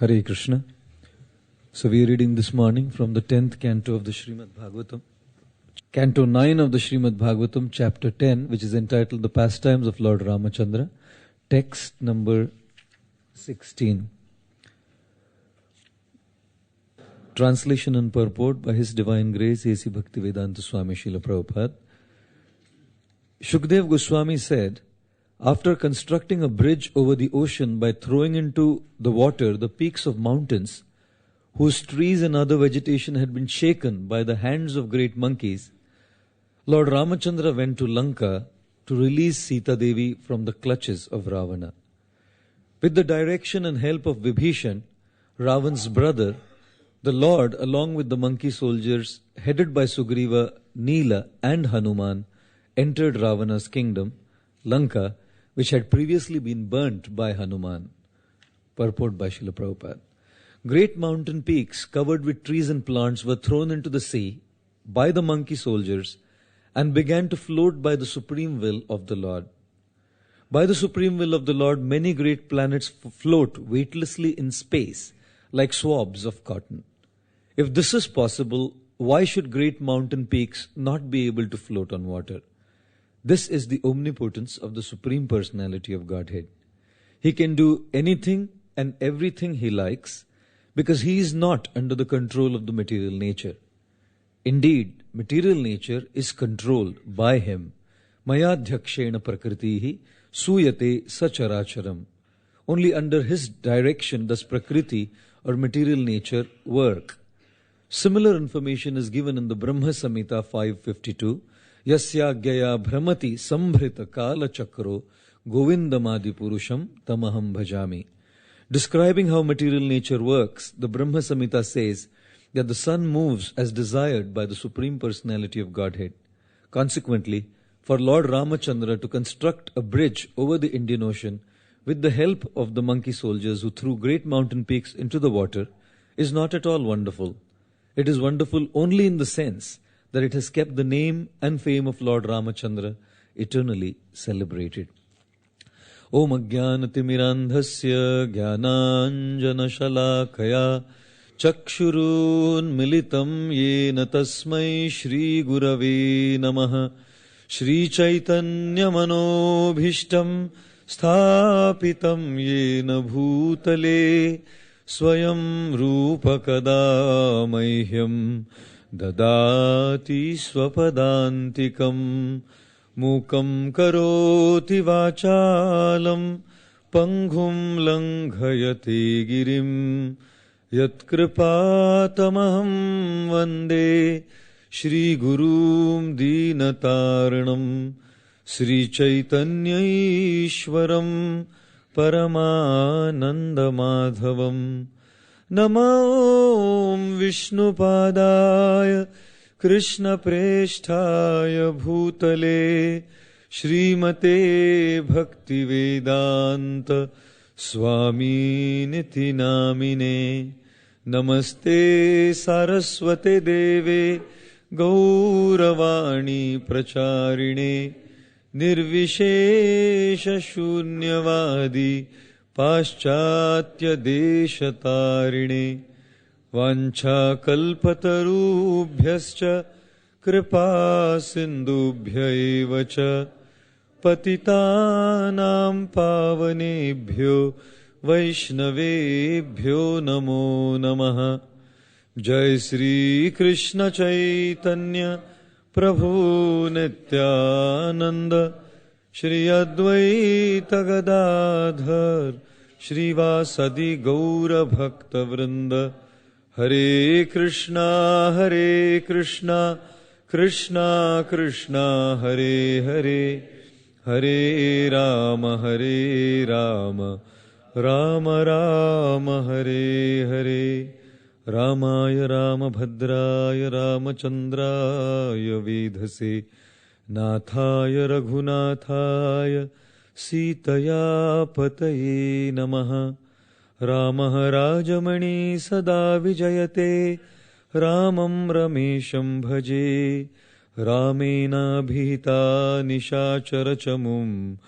Hare Krishna. So we are reading this morning from the 10th canto of the Srimad Bhagavatam. Canto 9 of the Srimad Bhagavatam, chapter 10, which is entitled The Pastimes of Lord Ramachandra. Text number 16. Translation and purport by His Divine Grace A.C. Bhaktivedanta Swami Srila Prabhupada. Shukdev Goswami said, after constructing a bridge over the ocean by throwing into the water the peaks of mountains, whose trees and other vegetation had been shaken by the hands of great monkeys, Lord Ramachandra went to Lanka to release Sita Devi from the clutches of Ravana. With the direction and help of Vibhishan, Ravan's brother, the Lord, along with the monkey soldiers headed by Sugriva, Nila and Hanuman, entered Ravana's kingdom, Lanka, which had previously been burnt by Hanuman. Purport by Srila Prabhupada. Great mountain peaks covered with trees and plants were thrown into the sea by the monkey soldiers and began to float by the supreme will of the Lord. By the supreme will of the Lord, many great planets float weightlessly in space like swabs of cotton. If this is possible, why should great mountain peaks not be able to float on water? This is the omnipotence of the Supreme Personality of Godhead. He can do anything and everything He likes because He is not under the control of the material nature. Indeed, material nature is controlled by Him. Mayadhyakshena prakritihi suyate sacharacharam. Only under His direction does prakriti or material nature work. Similar information is given in the Brahma Samhita 552. Yasya gyaya bhramati sambhrita kala chakro govindamadi purusham tamaham bhajami. Describing how material nature works, the Brahma Samhita says that the sun moves as desired by the Supreme Personality of Godhead. Consequently, for Lord Ramachandra to construct a bridge over the Indian Ocean with the help of the monkey soldiers who threw great mountain peaks into the water is not at all wonderful. It is wonderful only in the sense that it has kept the name and fame of Lord Ramachandra eternally celebrated. Om Ajnanatimirandhasya Jnananjana Shalakaya Chakshurun Militam Yena Tasmai Shri Gurave Namaha Shri Chaitanya Manobhishtam Sthapitam Yena Bhutale Swayam Rupa Kada Mahyam Dadati Swapadantikam Mukam Karoti Vachalam Panghum Langhayate Girim Yatkripatamaham Vande Shri Gurum Dinatarnam Sri Chaitanya Ishwaram Paramananda Madhavam Namo Vishnupadaya Krishna Presthaya Bhutale Srimate Bhakti Vedanta Swami Niti Namine Namaste Saraswate Deve Gauravani Pracharine Nirvishesha Shunyavadi Paschatya Deshatarine Vancha kalpatarubhyascha kripa sindubhya evacha patitanam pavanebhyo vaishnavebhyo namo namaha. Jai Sri Krishna Chaitanya Prabhu Nityananda Shri Advaita Gadadhar Shri Vasadi Gaura Bhakta Vrinda. Hare Krishna, Krishna Krishna, Hare Hare, Hare Rama, Rama Rama, Hare Hare. Ramaya Ramabhadraya Ramachandraya Vedhase Nathaya Raghunathaya Sitaya Pataye Namaha. Ramah Rajamani Sada Vijayate Ramam Ramesham Bhaje Ramena Bhita Nishacharachamum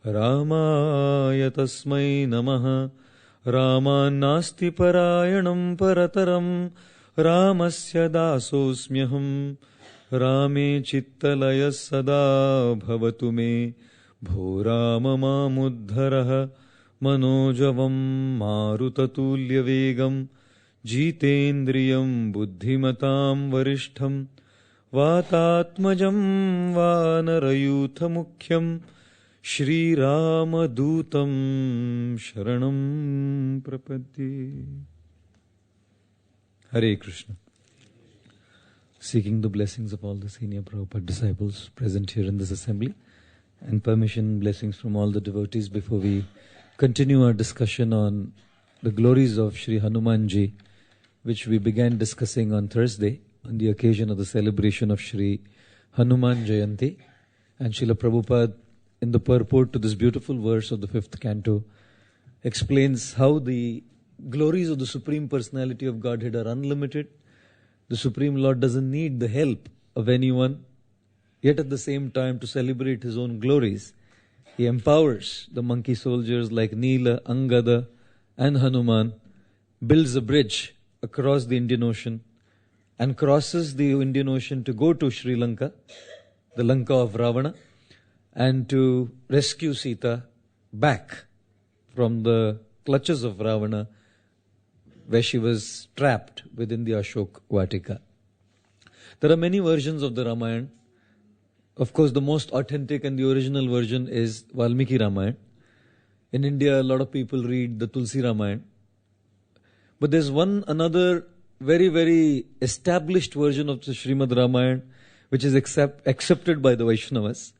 Ramaya Tasmai Namaha Ramannasti parayanam parataram Ramasya dasosmyaham Rame chittalaya sada bhavatu me Bho Rama mamuddharaha Manojavam marutatulya vegam Jitendriyam buddhimatam varishtham Vatatmajam vanarayutha mukhyam Shri Rama Dutam Sharanam Prapadye. Hare Krishna. Seeking the blessings of all the senior Prabhupada disciples present here in this assembly, and permission, blessings from all the devotees before we continue our discussion on the glories of Shri Hanumanji, which we began discussing on Thursday on the occasion of the celebration of Shri Hanuman Jayanti. And Srila Prabhupada, in the purport to this beautiful verse of the 5th canto, explains how the glories of the Supreme Personality of Godhead are unlimited. The Supreme Lord doesn't need the help of anyone, yet at the same time to celebrate His own glories, He empowers the monkey soldiers like Neela, Angada and Hanuman, builds a bridge across the Indian Ocean and crosses the Indian Ocean to go to Sri Lanka, the Lanka of Ravana, and to rescue Sita back from the clutches of Ravana, where she was trapped within the Ashok Vatika. There are many versions of the Ramayana. Of course, the most authentic and the original version is Valmiki Ramayana. In India, a lot of people read the Tulsi Ramayana. But there's another very, very established version of the Srimad Ramayana, which is accepted by the Vaishnavas,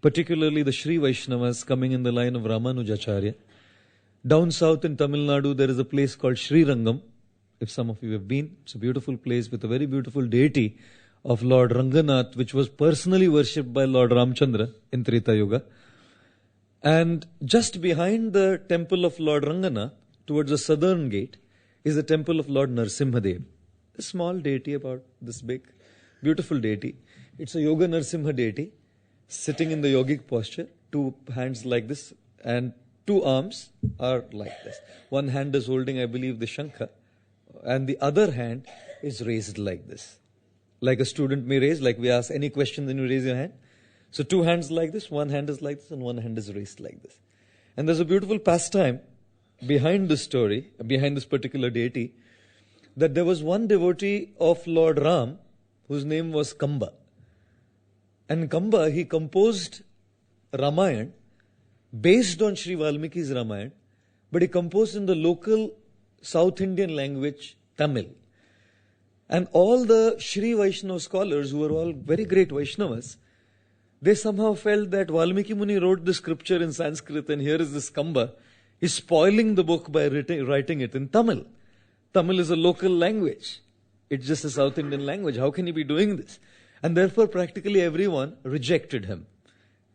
particularly the Sri Vaishnavas coming in the line of Ramanujacharya. Down south in Tamil Nadu, there is a place called Sri Rangam. If some of you have been, it's a beautiful place with a very beautiful deity of Lord Ranganath, which was personally worshipped by Lord Ramchandra in Treta Yuga. And just behind the temple of Lord Ranganath, towards the southern gate, is the temple of Lord Narsimhadev. A small deity about this big, beautiful deity. It's a Yoga Narsimha deity, sitting in the yogic posture, two hands like this, and two arms are like this. One hand is holding, I believe, the Shankha, and the other hand is raised like this. Like a student may raise, like we ask any question, then you raise your hand. So two hands like this, one hand is like this, and one hand is raised like this. And there's a beautiful pastime behind this story, behind this particular deity, that there was one devotee of Lord Ram, whose name was Kamba. And Kamba, he composed Ramayana based on Sri Valmiki's Ramayana, but he composed in the local South Indian language, Tamil. And all the Sri Vaishnava scholars, who were all very great Vaishnavas, they somehow felt that Valmiki Muni wrote the scripture in Sanskrit, and here is this Kamba, he's spoiling the book by writing it in Tamil. Tamil is a local language. It's just a South Indian language. How can he be doing this? And therefore, practically everyone rejected him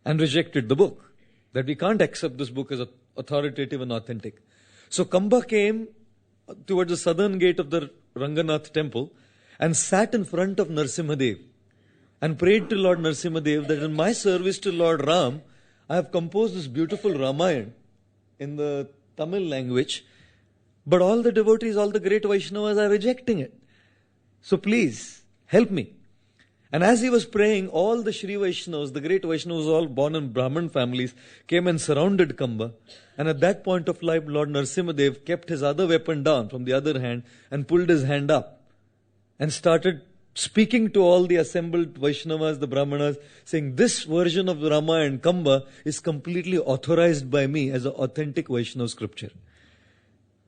and rejected the book. That we can't accept this book as authoritative and authentic. So Kamba came towards the southern gate of the Ranganath temple and sat in front of Narsimhadev and prayed to Lord Narsimhadev that in my service to Lord Ram, I have composed this beautiful Ramayana in the Tamil language, but all the devotees, all the great Vaishnavas are rejecting it. So please, help me. And as he was praying, all the Sri Vaishnavas, the great Vaishnavas, all born in Brahmin families, came and surrounded Kamba. And at that point of life, Lord Narsimhadev kept his other weapon down from the other hand and pulled his hand up and started speaking to all the assembled Vaishnavas, the Brahmanas, saying, this version of the Ramayana, Kamba, is completely authorized by me as an authentic Vaishnava scripture.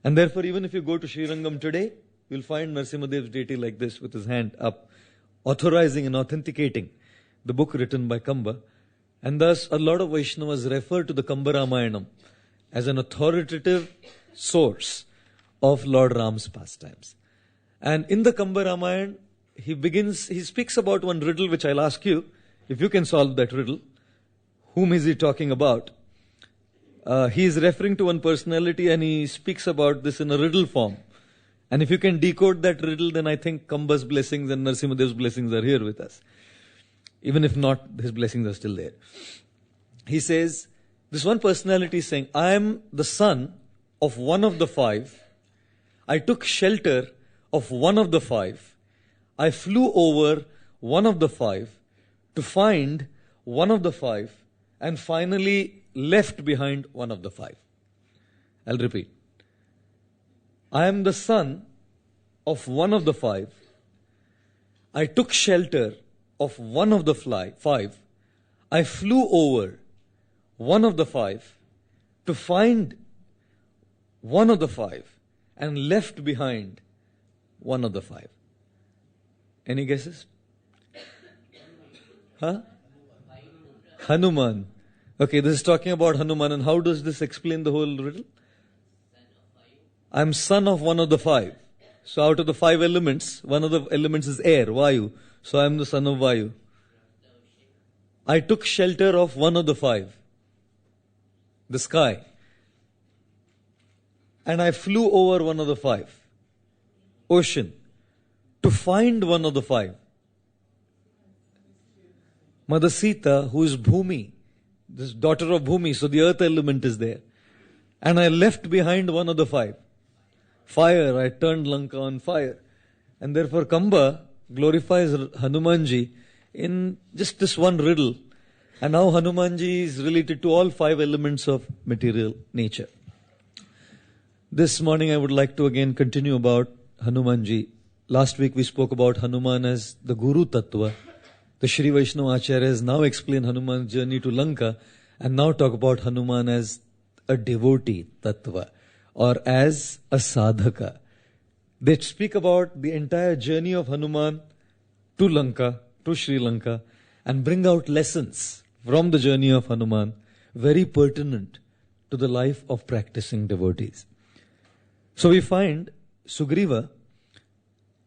And therefore, even if you go to Sri Rangam today, you'll find Narsimhadev's deity like this with his hand up, authorizing and authenticating the book written by Kamba. And thus, a lot of Vaishnavas refer to the Kamba Ramayanam as an authoritative source of Lord Ram's pastimes. And in the Kamba Ramayana, he speaks about one riddle which I'll ask you, if you can solve that riddle. Whom is he talking about? He is referring to one personality and he speaks about this in a riddle form. And if you can decode that riddle, then I think Kamba's blessings and Narsimhadev's blessings are here with us. Even if not, his blessings are still there. He says, this one personality is saying, I am the son of one of the five. I took shelter of one of the five. I flew over one of the five to find one of the five, and finally left behind one of the five. I'll repeat. I am the son of one of the five. I took shelter of one of the five. I flew over one of the five to find one of the five and left behind one of the five. Any guesses? Huh? Hanuman. Okay, this is talking about Hanuman, and how does this explain the whole riddle? I'm son of one of the five. So out of the five elements, one of the elements is air, Vayu. So I'm the son of Vayu. I took shelter of one of the five, the sky. And I flew over one of the five, ocean, to find one of the five. Mother Sita, who is Bhumi, this daughter of Bhumi, so the earth element is there. And I left behind one of the five. Fire, I turned Lanka on fire. And therefore Kamba glorifies Hanumanji in just this one riddle. And how Hanumanji is related to all five elements of material nature. This morning I would like to again continue about Hanumanji. Last week we spoke about Hanuman as the Guru Tattva. The Sri Vaishnava Acharya has now explained Hanuman's journey to Lanka and now talk about Hanuman as a devotee Tattva or as a sadhaka. They speak about the entire journey of Hanuman to Lanka, to Sri Lanka, and bring out lessons from the journey of Hanuman very pertinent to the life of practicing devotees. So we find Sugriva,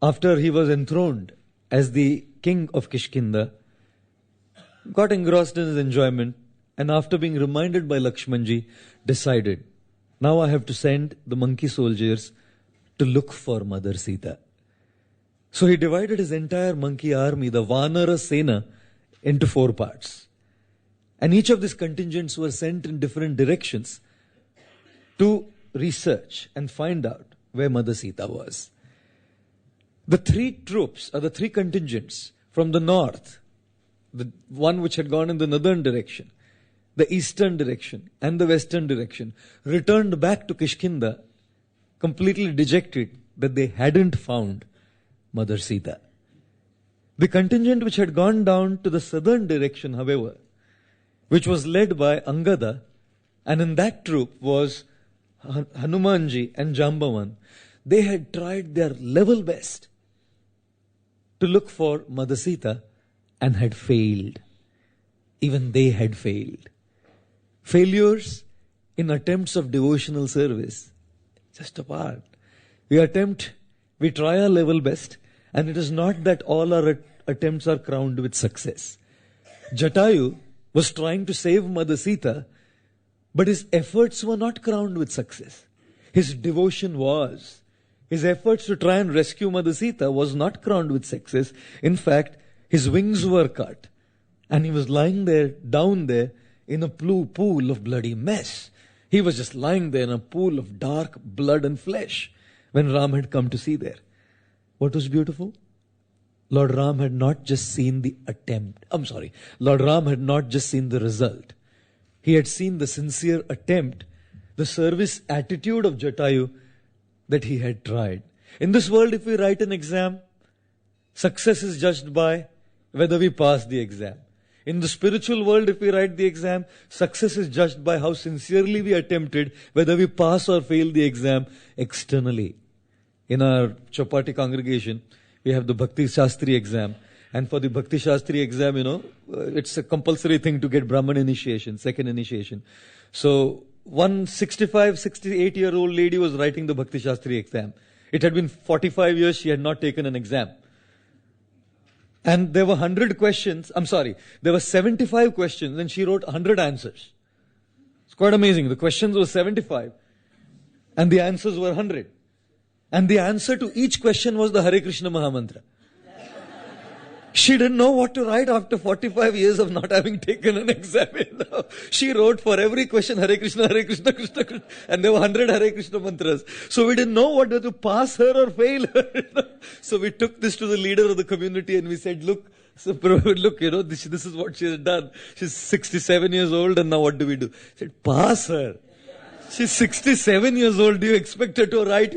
after he was enthroned as the king of Kishkinda, got engrossed in his enjoyment, and after being reminded by Lakshmanji, decided, now I have to send the monkey soldiers to look for Mother Sita. So he divided his entire monkey army, the Vanara Sena, into 4 parts. And each of these contingents were sent in different directions to research and find out where Mother Sita was. The 3 troops, or the 3 contingents from the north, the one which had gone in the northern direction, the eastern direction and the western direction, returned back to Kishkinda completely dejected that they hadn't found Mother Sita. The contingent which had gone down to the southern direction, however, which was led by Angada, and in that troop was Hanumanji and Jambavan, they had tried their level best to look for Mother Sita and had failed. Even they had failed. Failures in attempts of devotional service, just a part. We try our level best, and it is not that all our attempts are crowned with success. Jatayu was trying to save Mother Sita, but his efforts were not crowned with success. His devotion was. His efforts to try and rescue Mother Sita was not crowned with success. In fact, his wings were cut, and he was lying there, down there, in a pool of bloody mess. He was just lying there in a pool of dark blood and flesh when Ram had come to see there. What was beautiful? Lord Ram had not just seen the attempt. Lord Ram had not just seen the result. He had seen the sincere attempt, the service attitude of Jatayu that he had tried. In this world, if we write an exam, success is judged by whether we pass the exam. In the spiritual world, if we write the exam, success is judged by how sincerely we attempted, whether we pass or fail the exam externally. In our Chopati congregation, we have the Bhakti Shastri exam. And for the Bhakti Shastri exam, it's a compulsory thing to get Brahman initiation, second initiation. So, one 68-year-old lady was writing the Bhakti Shastri exam. It had been 45 years she had not taken an exam. And there were 100 questions, there were 75 questions and she wrote 100 answers. It's quite amazing. The questions were 75 and the answers were 100. And the answer to each question was the Hare Krishna Mahamantra. She didn't know what to write after 45 years of not having taken an exam. She wrote for every question, Hare Krishna, Krishna Krishna. And there were 100 Hare Krishna mantras. So we didn't know whether to pass her or fail her. So we took this to the leader of the community and we said, look, this is what she has done. She's 67 years old and now what do we do? I said, pass her. She's 67 years old. Do you expect her to write,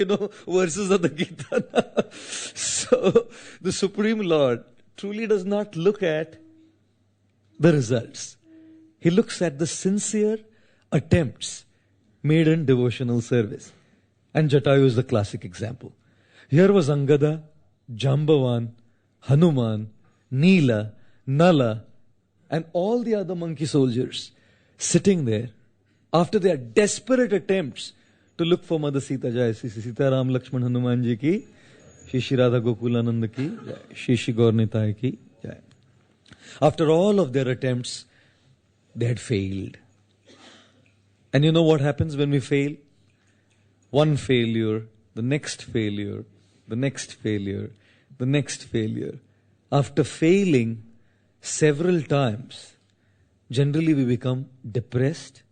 verses of the Gita? So the Supreme Lord truly does not look at the results. He looks at the sincere attempts made in devotional service. And Jatayu is the classic example. Here was Angada, Jambavan, Hanuman, Neela, Nala, and all the other monkey soldiers sitting there after their desperate attempts to look for Mother Sita. Jai Sita Ram Lakshman Hanuman Ji ki, Shri Radha Gokulananda ki, Shri Gaur Nitai ki. After all of their attempts, they had failed. And you know what happens when we fail? One failure, the next failure, the next failure, the next failure. After failing several times, generally we become depressed,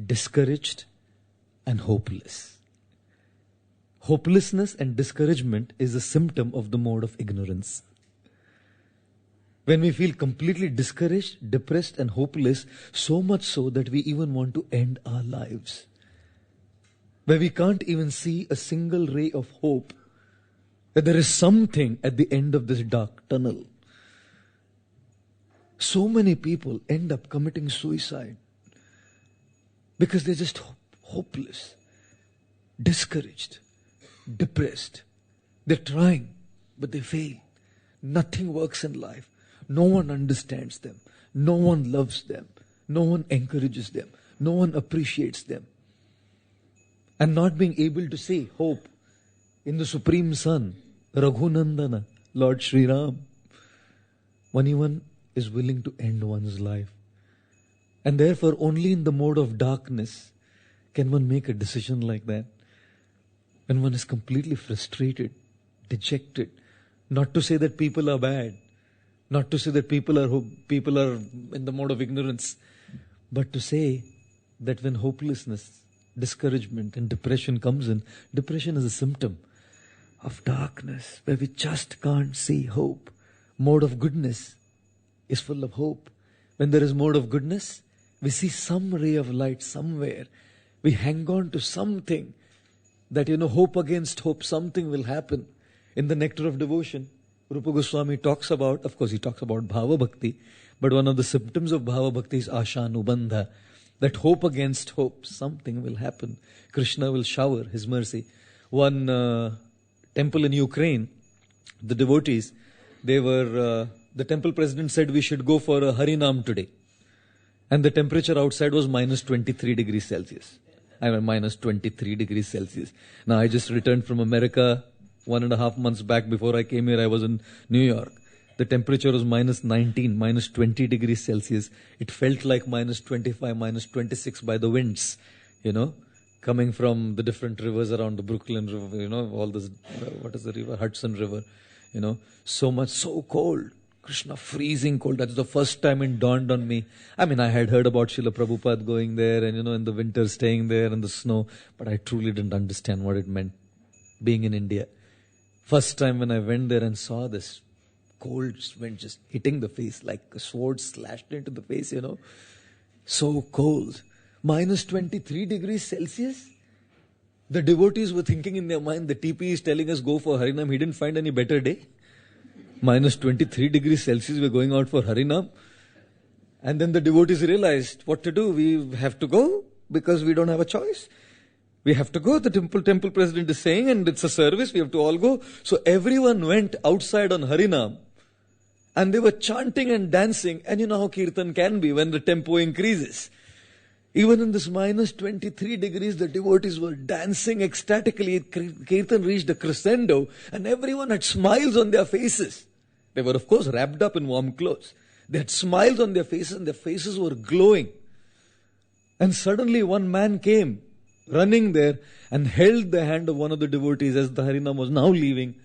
discouraged, and hopeless. Hopelessness and discouragement is a symptom of the mode of ignorance. When we feel completely discouraged, depressed, and hopeless, so much so that we even want to end our lives. Where we can't even see a single ray of hope, that there is something at the end of this dark tunnel. So many people end up committing suicide because they're just hopeless, discouraged, depressed. They're trying, but they fail. Nothing works in life. No one understands them. No one loves them. No one encourages them. No one appreciates them. And not being able to see hope in the Supreme Son, Raghunandana, Lord Sri Ram. Anyone is willing to end one's life. And therefore only in the mode of darkness can one make a decision like that. When one is completely frustrated, dejected. Not to say that people are bad. Not to say that people are in the mode of ignorance. But to say that when hopelessness, discouragement and depression comes in, depression is a symptom of darkness where we just can't see hope. Mode of goodness is full of hope. When there is mode of goodness, we see some ray of light somewhere. We hang on to something that, hope against hope, something will happen. In the Nectar of Devotion, Rupa Goswami talks about, of course he talks about Bhava Bhakti, but one of the symptoms of Bhava Bhakti is Ashanubandha, that hope against hope, something will happen. Krishna will shower His mercy. One temple in Ukraine, the devotees, the temple president said we should go for a Harinam today. And the temperature outside was minus 23 degrees Celsius. Minus 23 degrees Celsius. Now I just returned from America 1.5 months back. Before I came here, I was in New York. The temperature was minus 19, minus 20 degrees Celsius. It felt like minus 25, minus 26 by the winds, coming from the different rivers around the Brooklyn River, all this, what is the river? Hudson River, so much, so cold. Krishna, freezing cold. That's the first time it dawned on me. I had heard about Srila Prabhupada going there and, in the winter staying there in the snow, but I truly didn't understand what it meant being in India. First time when I went there and saw this cold wind just hitting the face like a sword slashed into the face, So cold. Minus 23 degrees Celsius. The devotees were thinking in their mind, the TP is telling us go for Harinam. He didn't find any better day. Minus 23 degrees Celsius, we're going out for Harinam. And then the devotees realized what to do. We have to go because we don't have a choice. We have to go. The temple president is saying, and it's a service. We have to all go. So everyone went outside on Harinam. And they were chanting and dancing. And you know how Kirtan can be when the tempo increases. Even in this minus 23 degrees, the devotees were dancing ecstatically. Kirtan reached a crescendo. And everyone had smiles on their faces. They were, of course, wrapped up in warm clothes. They had smiles on their faces and their faces were glowing. And suddenly one man came running there and held the hand of one of the devotees as the Harinam was now leaving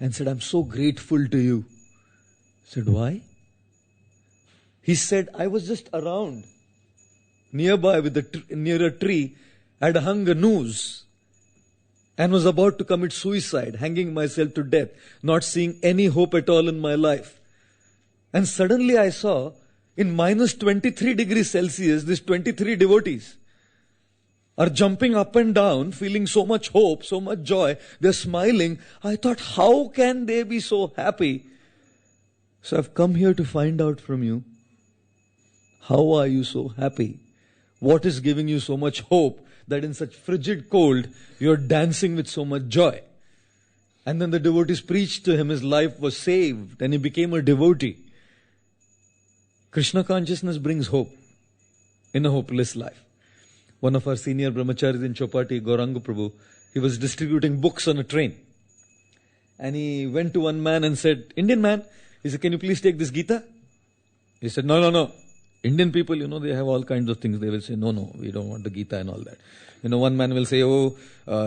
and said, I'm so grateful to you. said, why? He said, I was just around, nearby near a tree, had hung a noose and was about to commit suicide, hanging myself to death, not seeing any hope at all in my life. And suddenly I saw, in minus 23 degrees Celsius, these 23 devotees are jumping up and down, feeling so much hope, so much joy. They're smiling. I thought, how can they be so happy? So I've come here to find out from you, how are you so happy? What is giving you so much hope that in such frigid cold, you're dancing with so much joy? And then the devotees preached to him, his life was saved, and he became a devotee. Krishna consciousness brings hope in a hopeless life. One of our senior brahmacharis in Chopati, Gaur Gopal, he was distributing books on a train. And he went to one man and said, Indian man, he said, can you please take this Gita? He said, no. Indian people, they have all kinds of things. They will say, no, we don't want the Gita and all that. One man will say,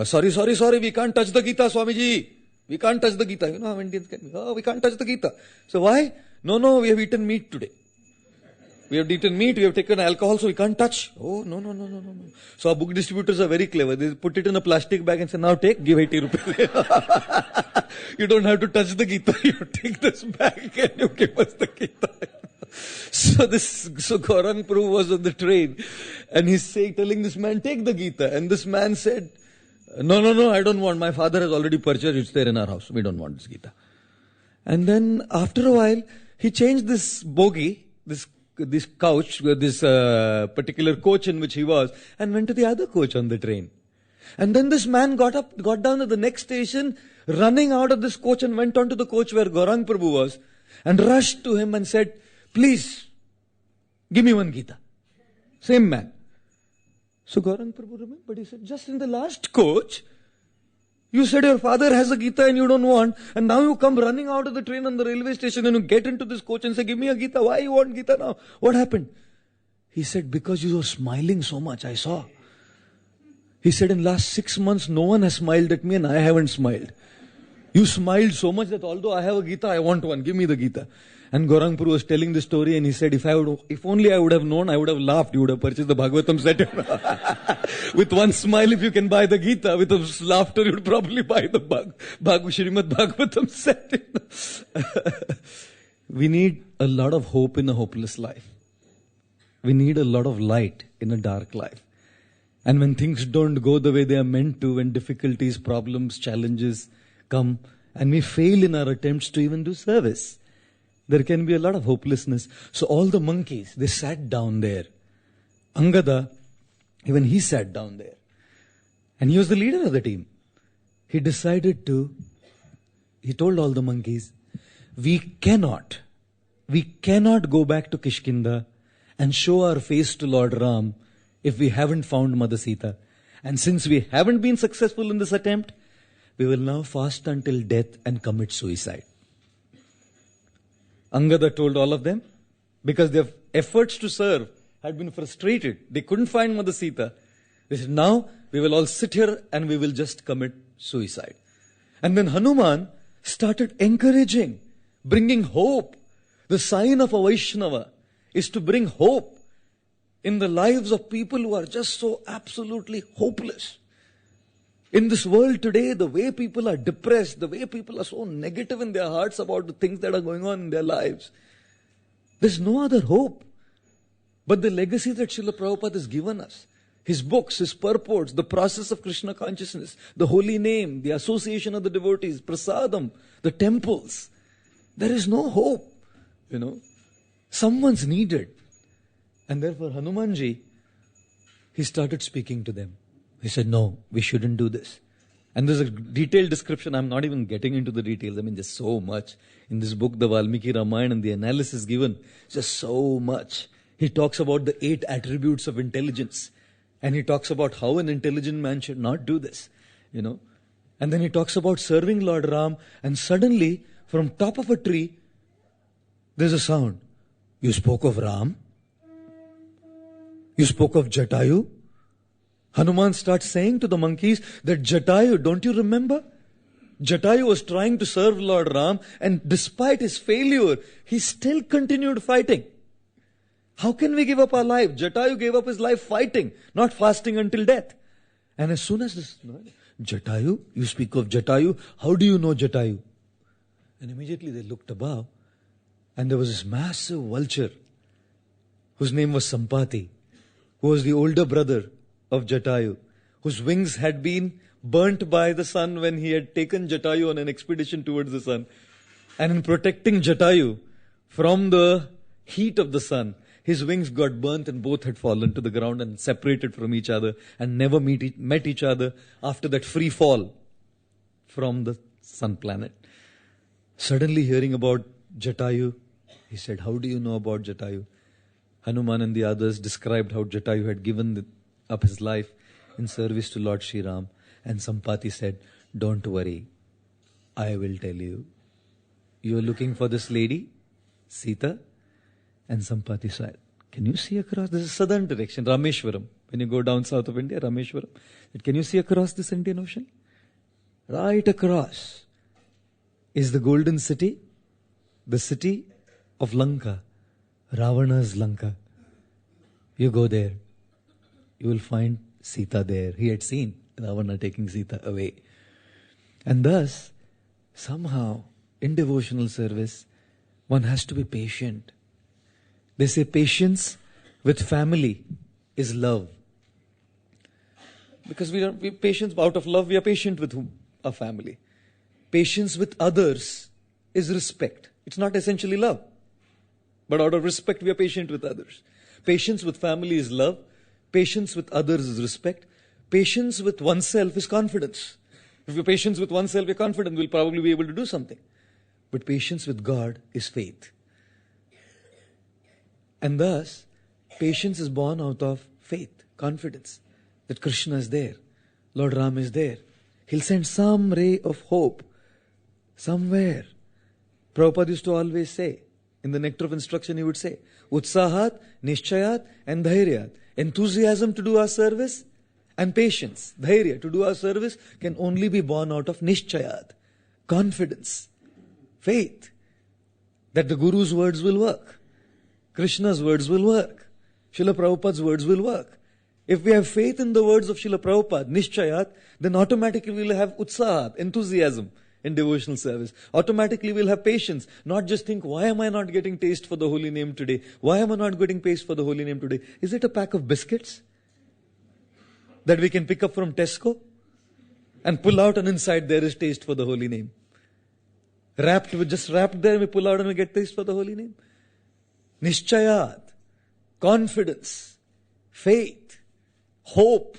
sorry, we can't touch the Gita, Swamiji. We can't touch the Gita. How Indians can be, we can't touch the Gita. So why? No, we have eaten meat today. We have eaten meat, we have taken alcohol, so we can't touch. Oh, no. So our book distributors are very clever. They put it in a plastic bag and say, now give 80 rupees. You don't have to touch the Gita. You take this bag and you give us the Gita. So Gaurang Prabhu was on the train and he's telling this man, take the Gita. And this man said, no, I don't want. My father has already purchased. It's there in our house. We don't want this Gita. And then after a while, he changed this bogie, this couch, this particular coach in which he was, and went to the other coach on the train. And then this man got down at the next station, running out of this coach and went on to the coach where Gaurang Prabhu was, and rushed to him and said, please, give me one Gita. Same man. So Gaurang Prabhu remembered, he said, just in the last coach, you said your father has a Gita and you don't want, and now you come running out of the train on the railway station and you get into this coach and say, give me a Gita. Why you want Gita now? What happened? He said, because you were smiling so much, I saw. He said, in last 6 months, no one has smiled at me and I haven't smiled. You smiled so much that although I have a Gita, I want one. Give me the Gita. And Gaurang Prabhu was telling the story and he said, if only I would have known, I would have laughed. You would have purchased the Bhagavatam set. With one smile, if you can buy the Gita, with a laughter, you would probably buy the Srimad Bhagavatam set. We need a lot of hope in a hopeless life. We need a lot of light in a dark life. And when things don't go the way they are meant to, when difficulties, problems, challenges come, and we fail in our attempts to even do service, there can be a lot of hopelessness. So all the monkeys, they sat down there. Angada, even he sat down there. And he was the leader of the team. He told all the monkeys, we cannot go back to Kishkinda and show our face to Lord Ram if we haven't found Mother Sita. And since we haven't been successful in this attempt, we will now fast until death and commit suicide. Angada told all of them, because their efforts to serve had been frustrated. They couldn't find Mother Sita. They said, now we will all sit here and we will just commit suicide. And then Hanuman started encouraging, bringing hope. The sign of a Vaishnava is to bring hope in the lives of people who are just so absolutely hopeless. In this world today, the way people are depressed, the way people are so negative in their hearts about the things that are going on in their lives, there's no other hope but the legacy that Srila Prabhupada has given us. His books, his purports, the process of Krishna consciousness, the holy name, the association of the devotees, prasadam, the temples. There is no hope, Someone's needed. And therefore Hanumanji, he started speaking to them. He said, no, we shouldn't do this. And there's a detailed description. I'm not even getting into the details. Just so much. In this book, the Valmiki Ramayana, and the analysis given, just so much. He talks about the 8 attributes of intelligence. And he talks about how an intelligent man should not do this. And then he talks about serving Lord Ram. And suddenly, from top of a tree, there's a sound. You spoke of Ram? You spoke of— Hanuman starts saying to the monkeys that Jatayu, don't you remember? Jatayu was trying to serve Lord Ram, and despite his failure, he still continued fighting. How can we give up our life? Jatayu gave up his life fighting, not fasting until death. And as soon as this, Jatayu, you speak of Jatayu, how do you know Jatayu? And immediately they looked above, and there was this massive vulture, whose name was Sampati, who was the older brother of Jatayu, whose wings had been burnt by the sun when he had taken Jatayu on an expedition towards the sun. And in protecting Jatayu from the heat of the sun, his wings got burnt and both had fallen to the ground and separated from each other and never met each other after that free fall from the sun planet. Suddenly hearing about Jatayu, he said, how do you know about Jatayu? Hanuman and the others described how Jatayu had given up his life in service to Lord Sri Ram. And Sampati said, don't worry, I will tell you. You are looking for this lady, Sita? And Sampati said, can you see across? This is southern direction, Rameshwaram. When you go down south of India, Rameshwaram. Can you see across this Indian Ocean? Right across is the golden city, the city of Lanka, Ravana's Lanka. You go there, you will find Sita there. He had seen Ravana taking Sita away. And thus, somehow, in devotional service, one has to be patient. They say patience with family is love. Because we patience out of love, we are patient with whom? Our family. Patience with others is respect. It's not essentially love. But out of respect, we are patient with others. Patience with family is love. Patience with others is respect. Patience with oneself is confidence. If you're patient with oneself, you're confident, we'll probably be able to do something. But patience with God is faith. And thus, patience is born out of faith, confidence, that Krishna is there, Lord Ram is there. He'll send some ray of hope somewhere. Prabhupada used to always say, in the Nectar of Instruction he would say, Utsahat, Nishchayat and Dhairyat. Enthusiasm to do our service and patience, Dhairya, to do our service can only be born out of Nishchayat, confidence, faith, that the Guru's words will work. Krishna's words will work. Srila Prabhupada's words will work. If we have faith in the words of Srila Prabhupada, Nishchayat, then automatically we'll have utsahat, enthusiasm in devotional service. Automatically we'll have patience. Not just think, why am I not getting taste for the holy name today? Why am I not getting taste for the holy name today? Is it a pack of biscuits that we can pick up from Tesco and pull out, and inside there is taste for the holy name? Just wrapped there, we pull out and we get taste for the holy name. Nishchayat, confidence, faith, hope,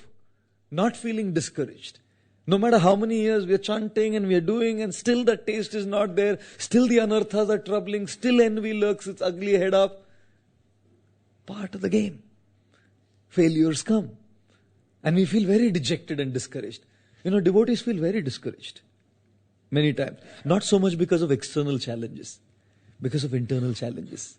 not feeling discouraged. No matter how many years we are chanting and we are doing, and still the taste is not there, still the anarthas are troubling, still envy lurks its ugly head up. Part of the game. Failures come. And we feel very dejected and discouraged. Devotees feel very discouraged. Many times. Not so much because of external challenges, because of internal challenges.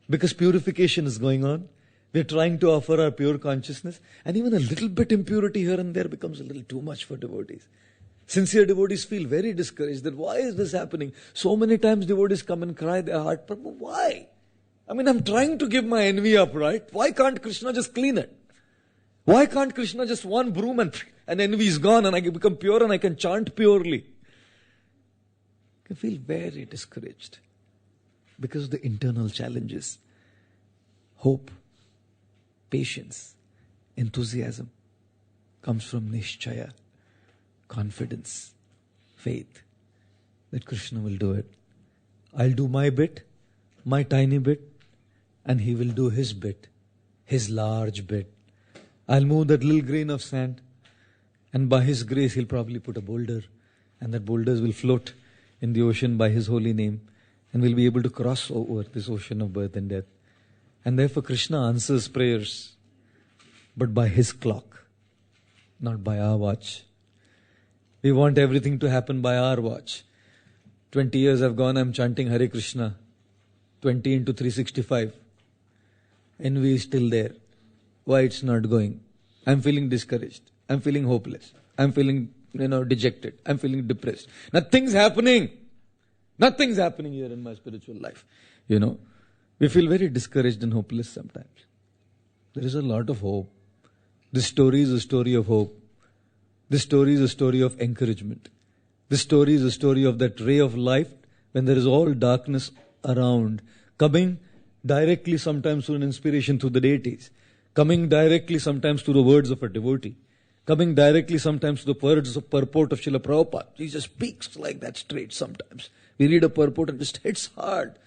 Because purification is going on. We're trying to offer our pure consciousness, and even a little bit impurity here and there becomes a little too much for devotees. Sincere devotees feel very discouraged that why is this happening? So many times devotees come and cry their heart, Prabhu, why? I'm trying to give my envy up, right? Why can't Krishna just clean it? Why can't Krishna just one broom and envy is gone and I can become pure and I can chant purely? I feel very discouraged because of the internal challenges. Hope, patience, enthusiasm comes from Nishchaya, confidence, faith that Krishna will do it. I'll do my bit, my tiny bit, and he will do his bit, his large bit. I'll move that little grain of sand, and by his grace he'll probably put a boulder, and that boulders will float in the ocean by his holy name, and we'll be able to cross over this ocean of birth and death. And therefore Krishna answers prayers, but by his clock, not by our watch. We want everything to happen by our watch. 20 years have gone, I'm chanting Hare Krishna, 20 into 365. Envy is still there. Why it's not going? I'm feeling discouraged. I'm feeling hopeless. I'm feeling dejected. I'm feeling depressed. Nothing's happening. Nothing's happening here in my spiritual life. We feel very discouraged and hopeless sometimes. There is a lot of hope. This story is a story of hope. This story is a story of encouragement. This story is a story of that ray of life when there is all darkness around, coming directly sometimes through an inspiration through the deities, coming directly sometimes through the words of a devotee, coming directly sometimes to the words of purport of Srila Prabhupada. He just speaks like that straight sometimes. We read a purport and just hits hard.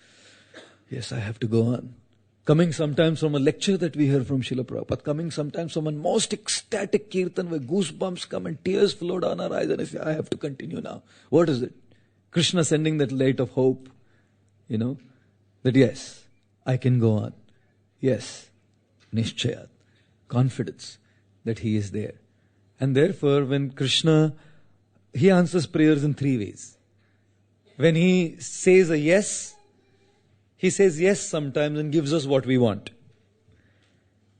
Yes, I have to go on. Coming sometimes from a lecture that we hear from Srila Prabhupada, coming sometimes from a most ecstatic kirtan where goosebumps come and tears flow down our eyes and I say, I have to continue now. What is it? Krishna sending that light of hope, that yes, I can go on. Yes, nishchayat, confidence that he is there. And therefore, when Krishna, he answers prayers in three ways. When he says a yes, he says yes sometimes and gives us what we want.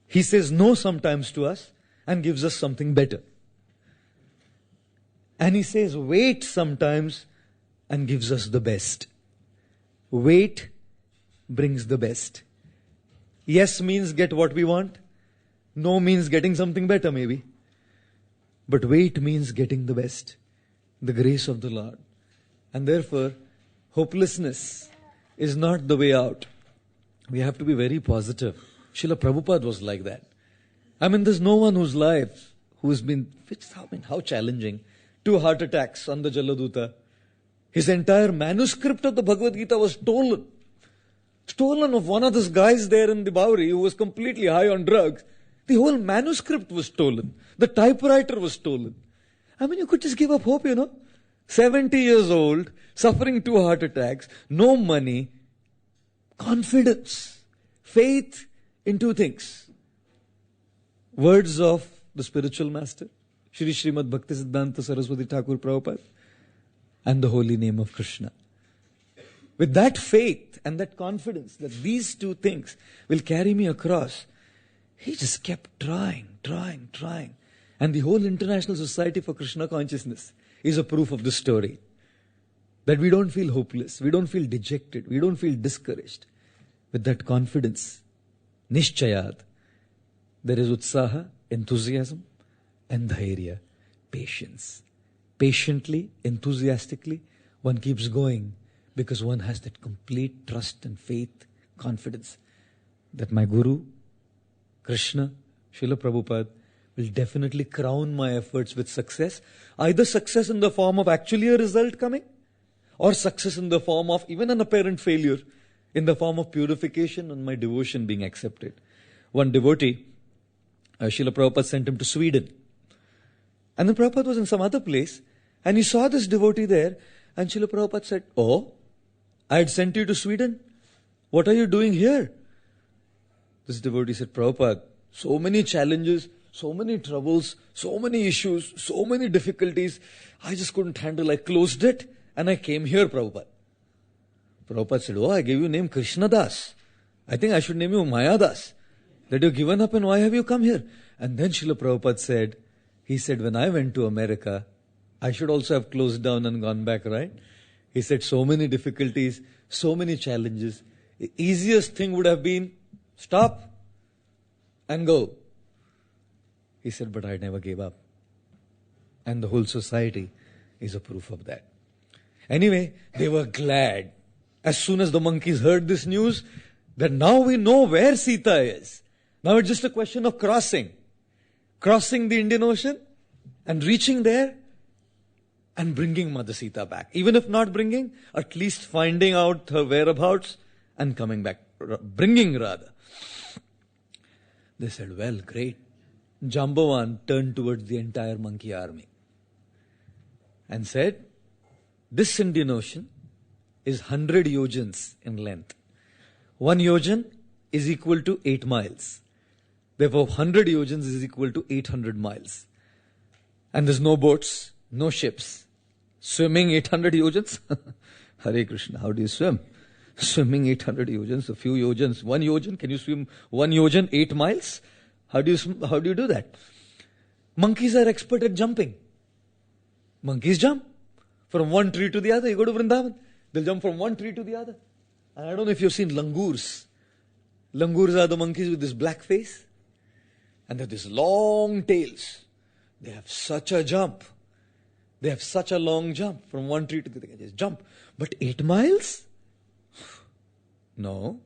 He says no sometimes to us and gives us something better. And he says wait sometimes and gives us the best. Wait brings the best. Yes means get what we want. No means getting something better maybe. But wait means getting the best. The grace of the Lord. And therefore, hopelessness is not the way out. We have to be very positive. Srila Prabhupada was like that. There's no one whose life, who's been, how challenging. 2 heart attacks on the Jaladuta. His entire manuscript of the Bhagavad Gita was stolen. Stolen of one of those guys there in the Bauri who was completely high on drugs. The whole manuscript was stolen. The typewriter was stolen. You could just give up hope, 70 years old, suffering 2 heart attacks, no money, confidence, faith in 2 things. Words of the spiritual master, Shri Srimad Bhaktisiddhanta Saraswati Thakur Prabhupada, and the holy name of Krishna. With that faith and that confidence that these 2 things will carry me across, he just kept trying. And the whole International Society for Krishna Consciousness is a proof of this story. That we don't feel hopeless, we don't feel dejected, we don't feel discouraged. With that confidence, nishchayat, there is utsaha, enthusiasm, and dhairya, patience. Patiently, enthusiastically, one keeps going because one has that complete trust and faith, confidence that my Guru, Krishna, Srila Prabhupada, will definitely crown my efforts with success. Either success in the form of actually a result coming, or success in the form of even an apparent failure, in the form of purification and my devotion being accepted. One devotee, Srila Prabhupada sent him to Sweden. And then Prabhupada was in some other place, and he saw this devotee there, and Srila Prabhupada said, "Oh, I had sent you to Sweden. What are you doing here?" This devotee said, "Prabhupada, so many challenges, so many troubles, so many issues, so many difficulties. I just couldn't handle. I closed it and I came here, Prabhupada." Prabhupada said, "Oh, I gave you name Krishna Das. I think I should name you Maya Das. That you've given up and why have you come here?" And then Srila Prabhupada said, when I went to America, I should also have closed down and gone back, right? He said, so many difficulties, so many challenges. The easiest thing would have been, stop and go. He said, but I never gave up. And the whole society is a proof of that. Anyway, they were glad. As soon as the monkeys heard this news, that now we know where Sita is. Now it's just a question of crossing the Indian Ocean and reaching there and bringing Mother Sita back. Even if not bringing, at least finding out her whereabouts and coming back, bringing rather. They said, well, great. Jambavan turned towards the entire monkey army and said, this Indian Ocean is 100 yojans in length. 1 yojan is equal to 8 miles. Therefore, 100 yojans is equal to 800 miles. And there's no boats, no ships. Swimming 800 yojans? Hare Krishna, how do you swim? Swimming 800 yojans, a few yojans. 1 yojan, can you swim 1 yojan 8 miles? How do you do that? Monkeys are expert at jumping. Monkeys jump from one tree to the other. You go to Vrindavan, they'll jump from one tree to the other. And I don't know if you've seen langurs. Langurs are the monkeys with this black face. And they have these long tails. They have such a jump. They have such a long jump from one tree to the other. They just jump. But 8 miles? No.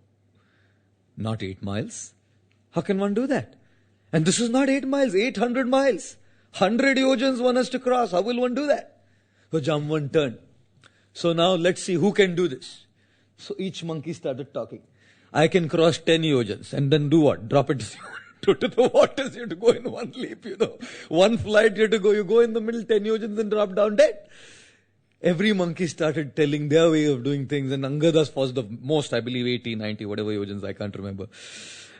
Not 8 miles. How can one do that? And this is not 8 miles, 800 miles. 100 yojans one has to cross. How will one do that? So Jamvan turned. So now let's see who can do this. So each monkey started talking. I can cross 10 yojans and then do what? Drop it to the waters. You have to go in one leap, One flight you have to go. You go in the middle 10 yojans and drop down dead. Every monkey started telling their way of doing things, and Angadas was the most, I believe 80, 90, whatever yojans, I can't remember.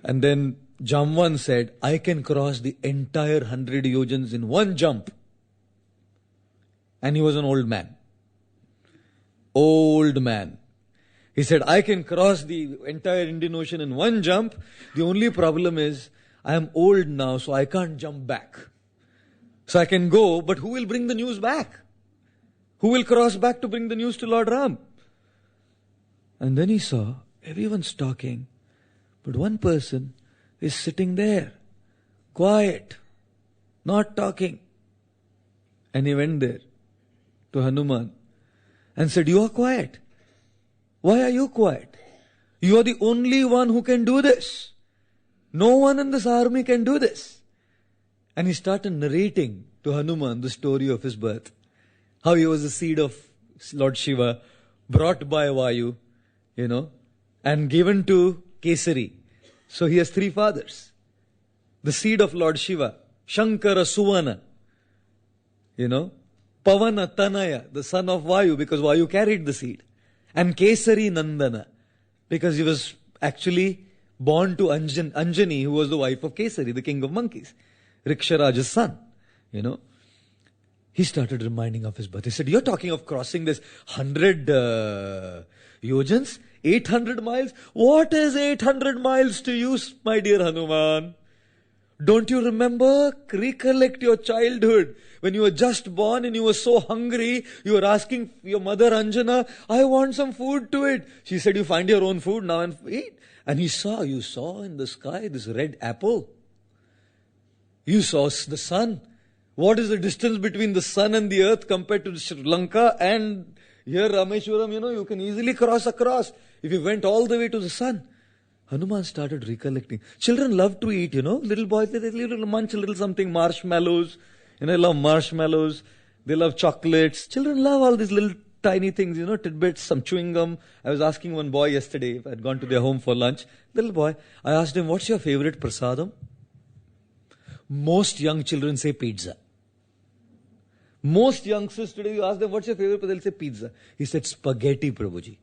And then Jamvan said, I can cross the entire 100 yojans in one jump. And he was an old man. Old man. He said, I can cross the entire Indian Ocean in one jump. The only problem is, I am old now, so I can't jump back. So I can go, but who will bring the news back? Who will cross back to bring the news to Lord Ram? And then he saw everyone's talking, but one person is sitting there, quiet, not talking. And he went there to Hanuman and said, you are quiet. Why are you quiet? You are the only one who can do this. No one in this army can do this. And he started narrating to Hanuman the story of his birth. How he was the seed of Lord Shiva, brought by Vayu, and given to Kesari. So he has 3 fathers. The seed of Lord Shiva, Shankara Suvana, Pavana Tanaya, the son of Vayu, because Vayu carried the seed. And Kesari Nandana, because he was actually born to Anjani, who was the wife of Kesari, the king of monkeys. Riksharaja's son, He started reminding of his birth. He said, you're talking of crossing this 100 yojans? 800 miles? What is 800 miles to you, my dear Hanuman? Don't you remember? Recollect your childhood. When you were just born and you were so hungry, you were asking your mother Anjana, I want some food to eat. She said, you find your own food now and eat. And you saw in the sky this red apple. You saw the sun. What is the distance between the sun and the earth compared to Sri Lanka and here Rameshwaram, you can easily cross across if you went all the way to the sun. Hanuman started recollecting. Children love to eat, Little boys, they little munch a little something, marshmallows. They love marshmallows. They love chocolates. Children love all these little tiny things, tidbits, some chewing gum. I was asking one boy yesterday, I had gone to their home for lunch. Little boy, I asked him, what's your favorite prasadam? Most young children say pizza. Most youngsters today, you ask them, what's your favorite? They'll say pizza. He said, spaghetti, Prabhuji.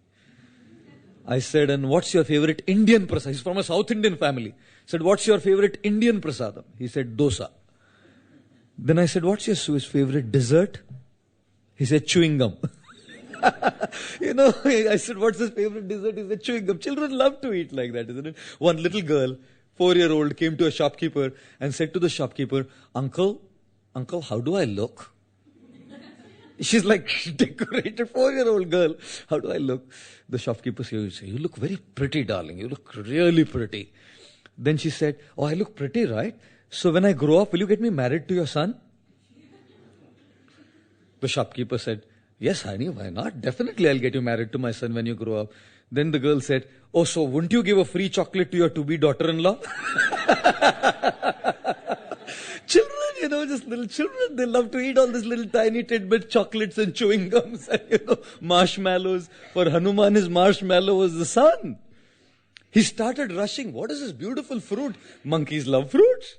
I said, and what's your favorite Indian prasadam? He's from a South Indian family. I said, what's your favorite Indian prasadam? He said, dosa. Then I said, what's your favorite dessert? He said, chewing gum. I said, what's his favorite dessert? He said, chewing gum. Children love to eat like that, isn't it? One little girl, 4-year-old, came to a shopkeeper and said to the shopkeeper, Uncle, how do I look? She's like decorated 4-year-old girl. How do I look? The shopkeeper says, you look very pretty, darling. You look really pretty. Then she said, oh, I look pretty, right? So when I grow up, will you get me married to your son? The shopkeeper said, yes, honey, why not? Definitely I'll get you married to my son when you grow up. Then the girl said, oh, so wouldn't you give a free chocolate to your to-be daughter-in-law? Children, just little children, they love to eat all these little tiny tidbit chocolates and chewing gums and, marshmallows. For Hanuman, his marshmallow was the sun. He started rushing. What is this beautiful fruit? Monkeys love fruits.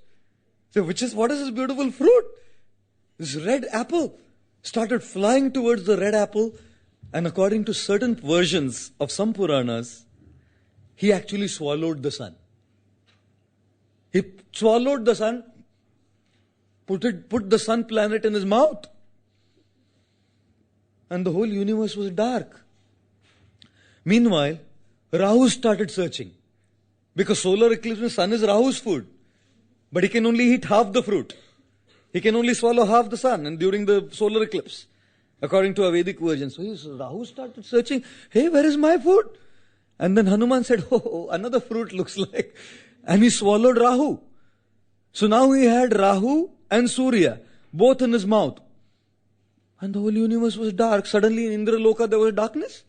So what is this beautiful fruit? This red apple. Started flying towards the red apple. And according to certain versions of some Puranas, he actually swallowed the sun. He swallowed the sun, put the sun planet in his mouth. And the whole universe was dark. Meanwhile, Rahu started searching. Because solar eclipse, sun is Rahu's food. But he can only eat half the fruit. He can only swallow half the sun and during the solar eclipse, according to a Vedic version. So Rahu started searching, hey, where is my food? And then Hanuman said, oh, another fruit looks like. And he swallowed Rahu. So now he had Rahu and Surya, both in his mouth. And the whole universe was dark. Suddenly in Indraloka there was darkness.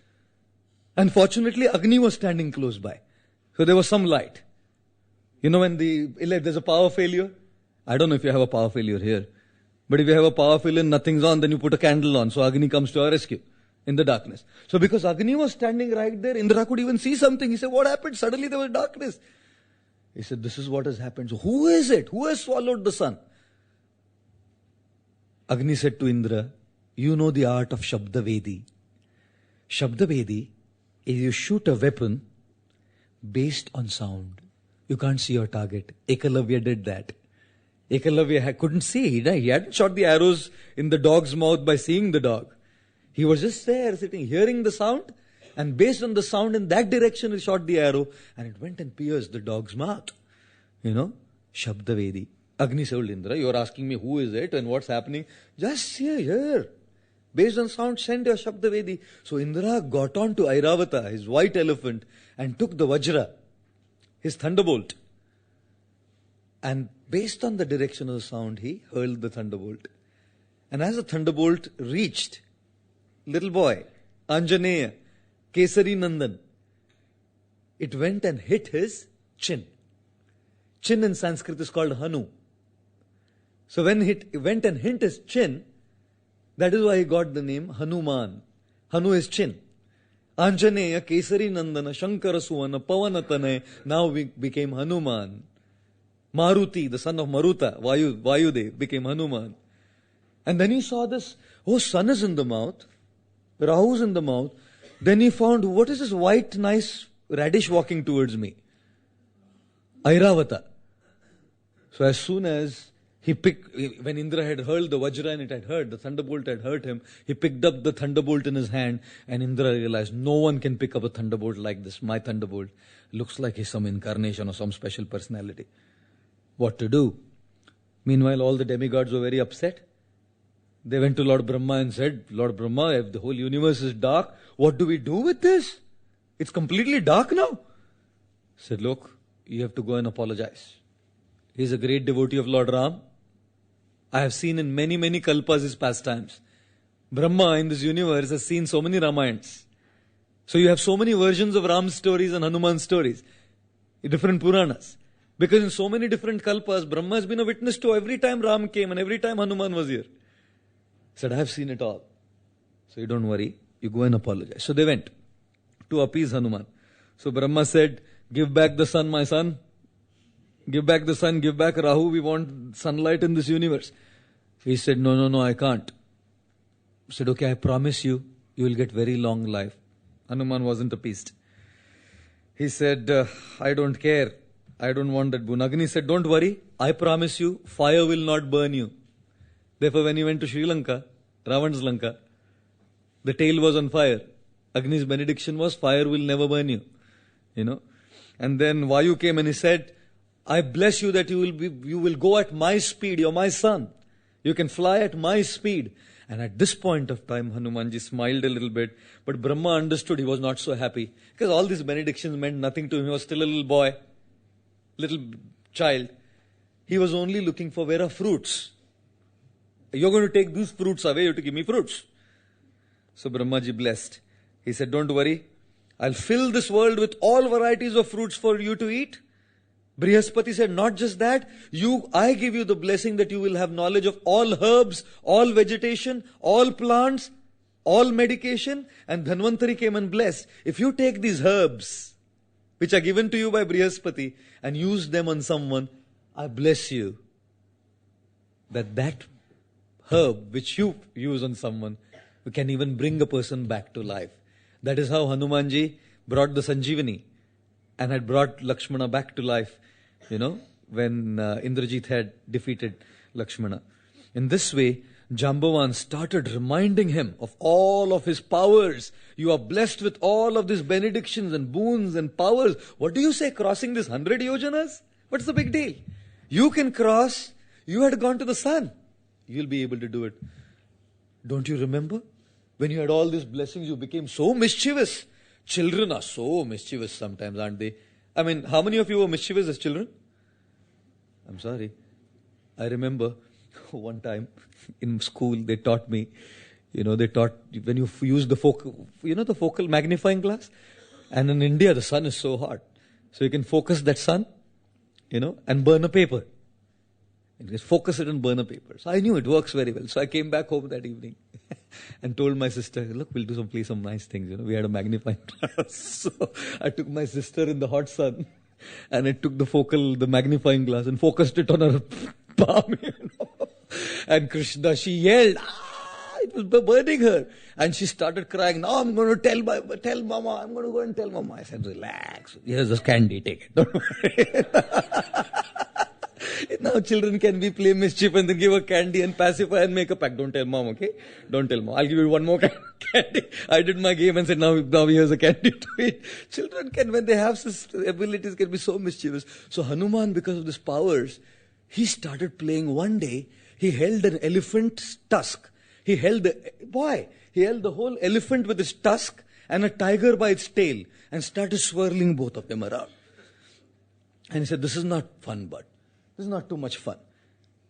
And fortunately Agni was standing close by. So there was some light. You know when there's a power failure? I don't know if you have a power failure here. But if you have a power failure and nothing's on, then you put a candle on. So Agni comes to our rescue in the darkness. So because Agni was standing right there, Indra could even see something. He said, what happened? Suddenly there was darkness. He said, this is what has happened. So who is it? Who has swallowed the sun? Agni said to Indra, you know the art of Shabdavedi. Shabdavedi is you shoot a weapon based on sound. You can't see your target. Ekalavya did that. Ekalavya couldn't see. He hadn't shot the arrows in the dog's mouth by seeing the dog. He was just there sitting, hearing the sound, and based on the sound in that direction he shot the arrow, and it went and pierced the dog's mouth. You know, Shabdavedi. Agni told Indra, you are asking me who is it and what's happening? Just here. Based on sound, send your Shabdavedi. So Indra got on to Airavata, his white elephant, and took the Vajra, his thunderbolt. And based on the direction of the sound, he hurled the thunderbolt. And as the thunderbolt reached little boy, Anjaneya, Kesari Nandan, it went and hit his chin. Chin in Sanskrit is called Hanu. So when it went and hit his chin, that is why he got the name Hanuman. Hanu is chin. Anjaneya, Kesari Nandana, Shankara Suvana, Pavanatane, now became Hanuman. Maruti, the son of Maruta, Vayudev, became Hanuman. And then he saw this, sun is in the mouth, Rahu's in the mouth. Then he found, what is this white, nice radish walking towards me? Airavata. So as soon as when Indra had hurled the Vajra and it had hurt, the thunderbolt had hurt him, he picked up the thunderbolt in his hand, and Indra realized, no one can pick up a thunderbolt like this. My thunderbolt looks like he's some incarnation or some special personality. What to do? Meanwhile, all the demigods were very upset. They went to Lord Brahma and said, Lord Brahma, if the whole universe is dark, what do we do with this? It's completely dark now. He said, look, you have to go and apologize. He's a great devotee of Lord Ram. I have seen in many, many kalpas his pastimes. Brahma in this universe has seen so many Ramayans. So you have so many versions of Ram's stories and Hanuman's stories. Different Puranas. Because in so many different kalpas, Brahma has been a witness to every time Ram came and every time Hanuman was here. He said, I have seen it all. So you don't worry, you go and apologize. So they went to appease Hanuman. So Brahma said, give back the sun, my son. Give back the sun, give back Rahu. We want sunlight in this universe. He said, no, I can't. He said, okay, I promise you, you will get very long life. Hanuman wasn't appeased. He said, I don't care. I don't want that boon. Agni said, don't worry. I promise you, fire will not burn you. Therefore, when he went to Sri Lanka, Ravan's Lanka, the tail was on fire. Agni's benediction was, fire will never burn you. You know. And then Vayu came and he said, I bless you that you will go at my speed. You're my son. You can fly at my speed. And at this point of time, Hanumanji smiled a little bit. But Brahma understood he was not so happy. Because all these benedictions meant nothing to him. He was still a little boy, little child. He was only looking for where are fruits. You're going to take these fruits away. You have to give me fruits. So Brahmaji blessed. He said, don't worry. I'll fill this world with all varieties of fruits for you to eat. Brihaspati said, not just that, I give you the blessing that you will have knowledge of all herbs, all vegetation, all plants, all medication. And Dhanvantari came and blessed. If you take these herbs, which are given to you by Brihaspati, and use them on someone, I bless you that herb which you use on someone can even bring a person back to life. That is how Hanumanji brought the Sanjeevani and had brought Lakshmana back to life, when Indrajit had defeated Lakshmana. In this way, Jambavan started reminding him of all of his powers. You are blessed with all of these benedictions and boons and powers. What do you say, crossing this 100 yojanas? What's the big deal? You can cross. You had gone to the sun. You'll be able to do it. Don't you remember? When you had all these blessings, you became so mischievous. Children are so mischievous sometimes, aren't they? I mean, how many of you were mischievous as children? I'm sorry. I remember one time in school, they taught me, when you use the focal magnifying glass. And in India, the sun is so hot. So you can focus that sun, and burn a paper. You just focus it and burn a paper. So I knew it works very well. So I came back home that evening and told my sister, look, we'll play some nice things. We had a magnifying glass. So I took my sister in the hot sun and I took the magnifying glass and focused it on her palm. And Krishna, she yelled, it was burning her. And she started crying, now I'm going to tell Mama, I'm going to go and tell Mama. I said, relax, here's this candy, take it. Don't worry. Now children can play mischief and then give a candy and pacify and make a pact. Don't tell Mom, okay? Don't tell Mom. I'll give you one more candy. I did my game and said, now here's a candy to eat. Children can, when they have such abilities, can be so mischievous. So Hanuman, because of these powers, he started playing one day. He held an elephant's tusk. He held the whole elephant with his tusk and a tiger by its tail and started swirling both of them around. And he said, this is not fun, but this is not too much fun.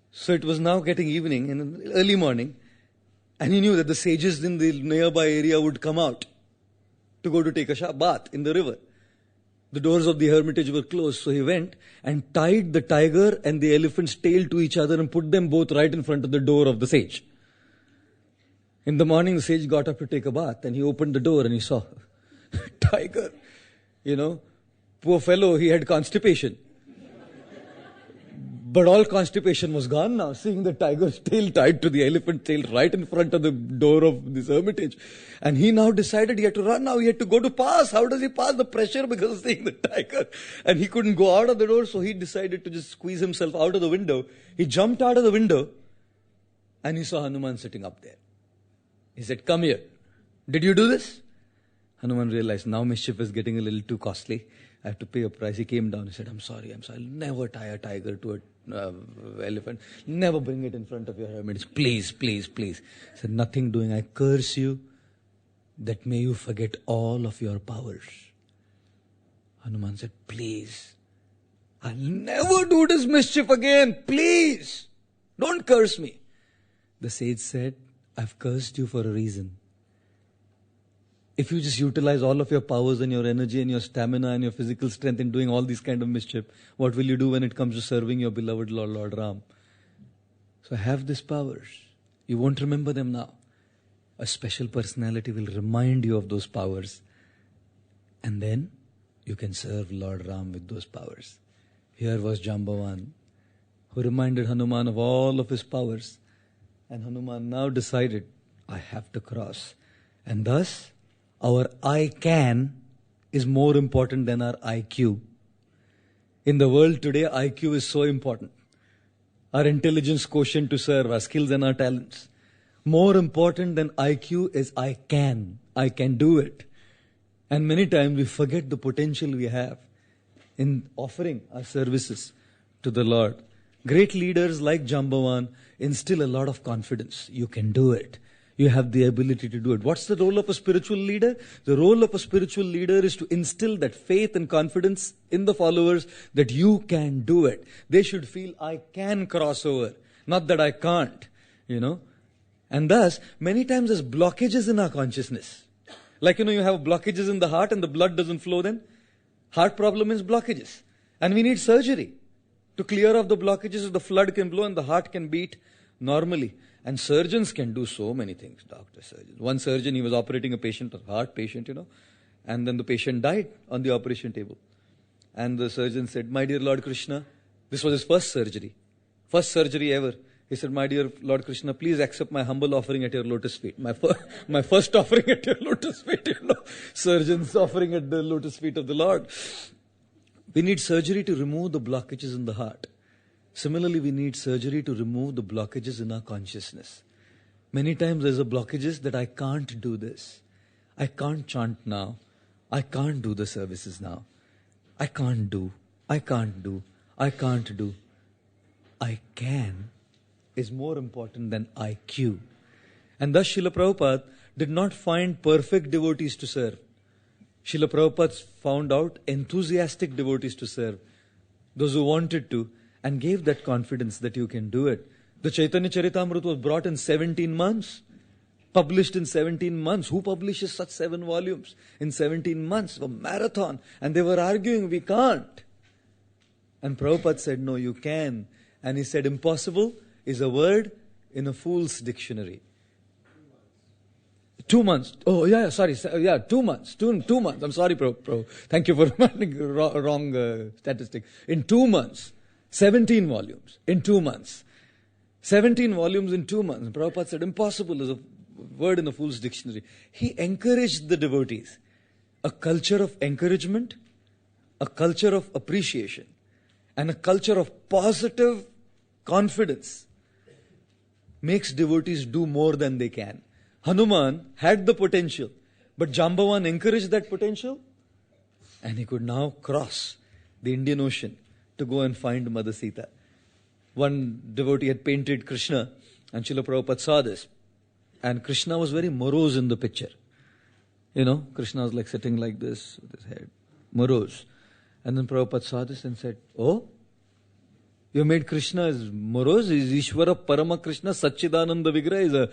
So it was now getting evening and early morning, and he knew that the sages in the nearby area would come out to go to take a bath in the river. The doors of the hermitage were closed, so he went and tied the tiger and the elephant's tail to each other and put them both right in front of the door of the sage. In the morning, the sage got up to take a bath and he opened the door and he saw tiger. Poor fellow, he had constipation. But all constipation was gone now, seeing the tiger's tail tied to the elephant's tail right in front of the door of this hermitage. And he now decided he had to run now. He had to go to pass. How does he pass the pressure because of seeing the tiger? And he couldn't go out of the door, so he decided to just squeeze himself out of the window. He jumped out of the window and he saw Hanuman sitting up there. He said, come here. Did you do this? Hanuman realized now mischief is getting a little too costly. I have to pay a price. He came down. He said, I'm sorry. I'll never tie a tiger to an elephant. Never bring it in front of your hermitage. Please. He said, nothing doing. I curse you that may you forget all of your powers. Hanuman said, please. I'll never do this mischief again. Please. Don't curse me. The sage said, I've cursed you for a reason. If you just utilize all of your powers and your energy and your stamina and your physical strength in doing all these kind of mischief, what will you do when it comes to serving your beloved Lord Ram? So have these powers. You won't remember them now. A special personality will remind you of those powers. And then you can serve Lord Ram with those powers. Here was Jambavan, who reminded Hanuman of all of his powers. And Hanuman now decided, I have to cross. And thus, our I can is more important than our IQ. In the world today, IQ is so important. Our intelligence quotient to serve, our skills and our talents. More important than IQ is I can. I can do it. And many times we forget the potential we have in offering our services to the Lord. Great leaders like Jambavan instill a lot of confidence. You can do it. You have the ability to do it. What's the role of a spiritual leader? The role of a spiritual leader is to instill that faith and confidence in the followers that you can do it. They should feel, I can cross over, not that I can't, And thus, many times there's blockages in our consciousness. Like, you have blockages in the heart and the blood doesn't flow then. Heart problem is blockages. And we need surgery to clear off the blockages so the flood can flow and the heart can beat normally. And surgeons can do so many things, surgeons. One surgeon, he was operating a patient, a heart patient, and then the patient died on the operation table. And the surgeon said, my dear Lord Krishna, this was his first surgery ever. He said, my dear Lord Krishna, please accept my humble offering at your lotus feet. My first offering at your lotus feet, Surgeons offering at the lotus feet of the Lord. We need surgery to remove the blockages in the heart. Similarly, we need surgery to remove the blockages in our consciousness. Many times there's a blockages that I can't do this. I can't chant now. I can't do the services now. I can't do. I can. is more important than IQ. And thus Srila Prabhupada did not find perfect devotees to serve. Srila Prabhupada found out enthusiastic devotees to serve, those who wanted to, and gave that confidence that you can do it. The Chaitanya Charitamrita was brought in 17 months, published in 17 months. Who publishes such 7 volumes in 17 months? A marathon. And they were arguing, we can't. And Prabhupada said, no, you can. And he said, impossible is a word in a fool's dictionary. 2 months. Oh, yeah, sorry. Yeah, 2 months. 2 months. I'm sorry, Prabhu. Thank you for reminding wrong statistic. In 2 months. 17 volumes. In 2 months. 17 volumes in 2 months. And Prabhupada said, impossible is a word in a fool's dictionary. He encouraged the devotees. A culture of encouragement, a culture of appreciation, and a culture of positive confidence makes devotees do more than they can. Hanuman had the potential, but Jambavan encouraged that potential, and he could now cross the Indian Ocean to go and find Mother Sita. One devotee had painted Krishna, and Srila Prabhupada saw this. And Krishna was very morose in the picture. You know, Krishna was like sitting like this with his head, morose. And then Prabhupada saw this and said, oh, you made Krishna as morose? Is Ishvara Parama Krishna, Satchidananda Vigraha, is a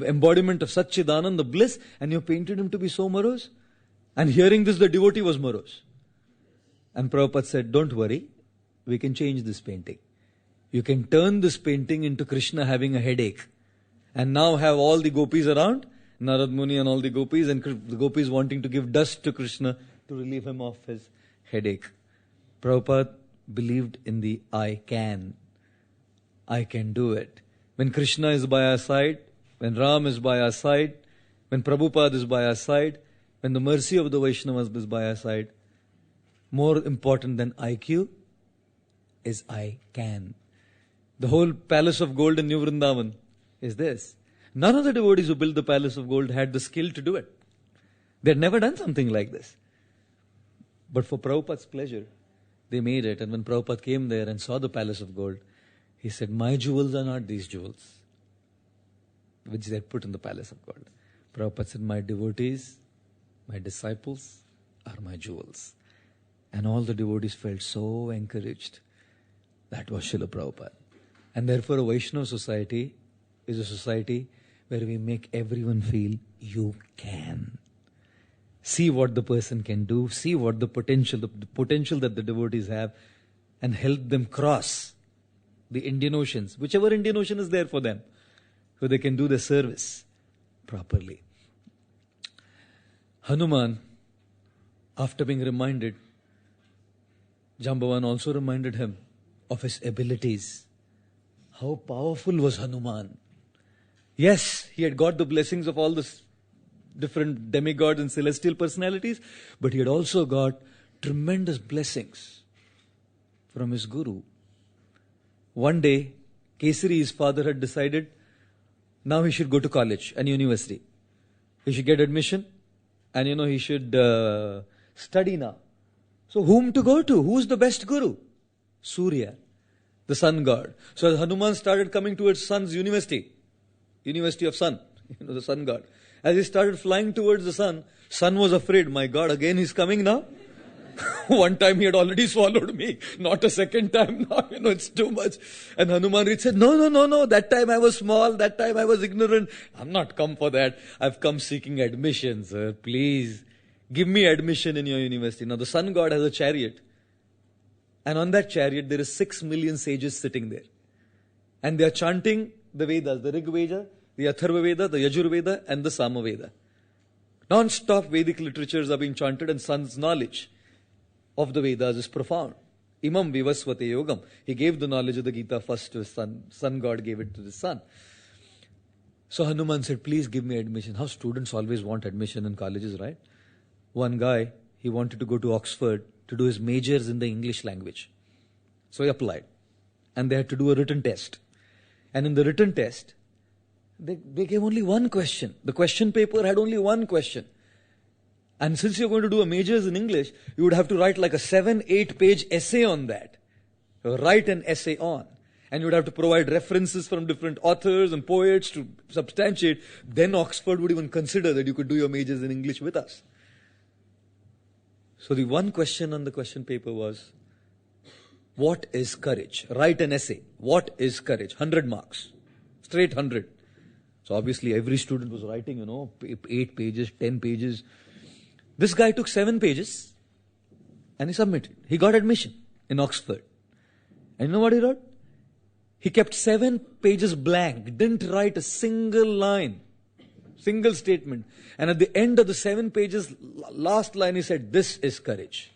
embodiment of Satchidananda bliss, and you painted him to be so morose? And hearing this, the devotee was morose. And Prabhupada said, don't worry, we can change this painting. You can turn this painting into Krishna having a headache. And now have all the gopis around, Narad Muni and all the gopis, and the gopis wanting to give dust to Krishna to relieve him of his headache. Prabhupada believed in the I can do it. When Krishna is by our side, when Ram is by our side, when Prabhupada is by our side, when the mercy of the Vaishnavas is by our side, more important than IQ is I can. The whole palace of gold in New Vrindavan is this. None of the devotees who built the palace of gold had the skill to do it. They had never done something like this. But for Prabhupada's pleasure, they made it. And when Prabhupada came there and saw the palace of gold, he said, my jewels are not these jewels, which they had put in the palace of gold. Prabhupada said, my devotees, my disciples are my jewels. And all the devotees felt so encouraged. That was Srila Prabhupada. And therefore a Vaishnava society is a society where we make everyone feel you can. See what the person can do, see what the potential that the devotees have, and help them cross the Indian Oceans, whichever Indian Ocean is there for them, so they can do their service properly. Hanuman, after being reminded, Jambavan also reminded him of his abilities. How powerful was Hanuman? Yes, he had got the blessings of all the different demigods and celestial personalities, but he had also got tremendous blessings from his guru. One day, Kesari, his father, had decided now he should go to college and university. He should get admission and he should study now. So whom to go to? Who's the best guru? Surya, the sun god. So as Hanuman started coming towards sun's university of sun, the sun god. As he started flying towards the sun, sun was afraid, my God, again he's coming now? One time he had already swallowed me, not a second time now, it's too much. And Hanuman said, no, that time I was small, that time I was ignorant. I'm not come for that. I've come seeking admission, sir. Please, give me admission in your university. Now the sun god has a chariot. And on that chariot there is 6 million sages sitting there. And they are chanting the Vedas, the Rig Veda, the Atharva Veda, the Yajur Veda, and the Sama Veda. Non-stop Vedic literatures are being chanted, and sun's knowledge of the Vedas is profound. Imam Vivasvate Yogam. He gave the knowledge of the Gita first to his son. Sun God gave it to the son. So Hanuman said, please give me admission. How students always want admission in colleges, right? One guy, he wanted to go to Oxford to do his majors in the English language. So he applied. And they had to do a written test. And in the written test, they gave only one question. The question paper had only one question. And since you're going to do a majors in English, you would have to write like a 7-8 page essay on that. Write an essay on. and you would have to provide references from different authors and poets to substantiate, then Oxford would even consider that you could do your majors in English with us. So the one question on the question paper was, what is courage? Write an essay. What is courage? 100 marks. Straight 100. So obviously every student was writing, 8 pages, 10 pages. This guy took 7 pages and he submitted. He got admission in Oxford. And you know what he wrote? He kept 7 pages blank, didn't write a single line, single statement. And at the end of the 7 pages, last line he said, this is courage.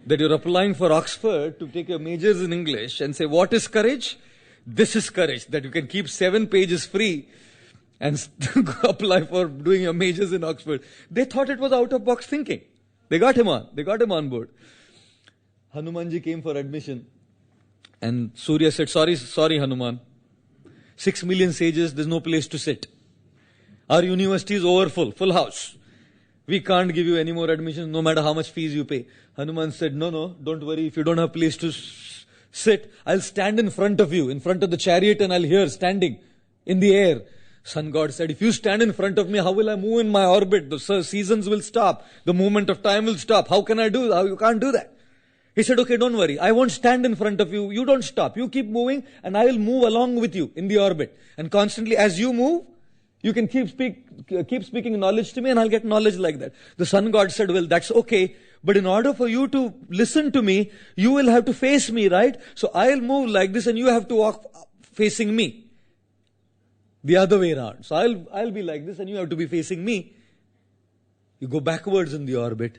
That you're applying for Oxford to take your majors in English and say, what is courage? This is courage. That you can keep 7 pages free and apply for doing your majors in Oxford. They thought it was out of box thinking. They got him on board. Hanumanji came for admission and Surya said, sorry Hanuman. 6 million sages, there's no place to sit. Our university is overfull, full house. We can't give you any more admissions no matter how much fees you pay. Hanuman said, no, don't worry. If you don't have place to sit, I'll stand in front of you, in front of the chariot, and I'll hear standing in the air. Sun God said, if you stand in front of me, how will I move in my orbit? The seasons will stop. The movement of time will stop. How can I do that? You can't do that. He said, okay, don't worry. I won't stand in front of you. You don't stop. You keep moving and I will move along with you in the orbit. And constantly as you move, you can keep speaking knowledge to me and I'll get knowledge like that. The Sun God said, well, that's okay. But in order for you to listen to me, you will have to face me, right? So I'll move like this and you have to walk facing me. The other way around. So I'll be like this and you have to be facing me. You go backwards in the orbit.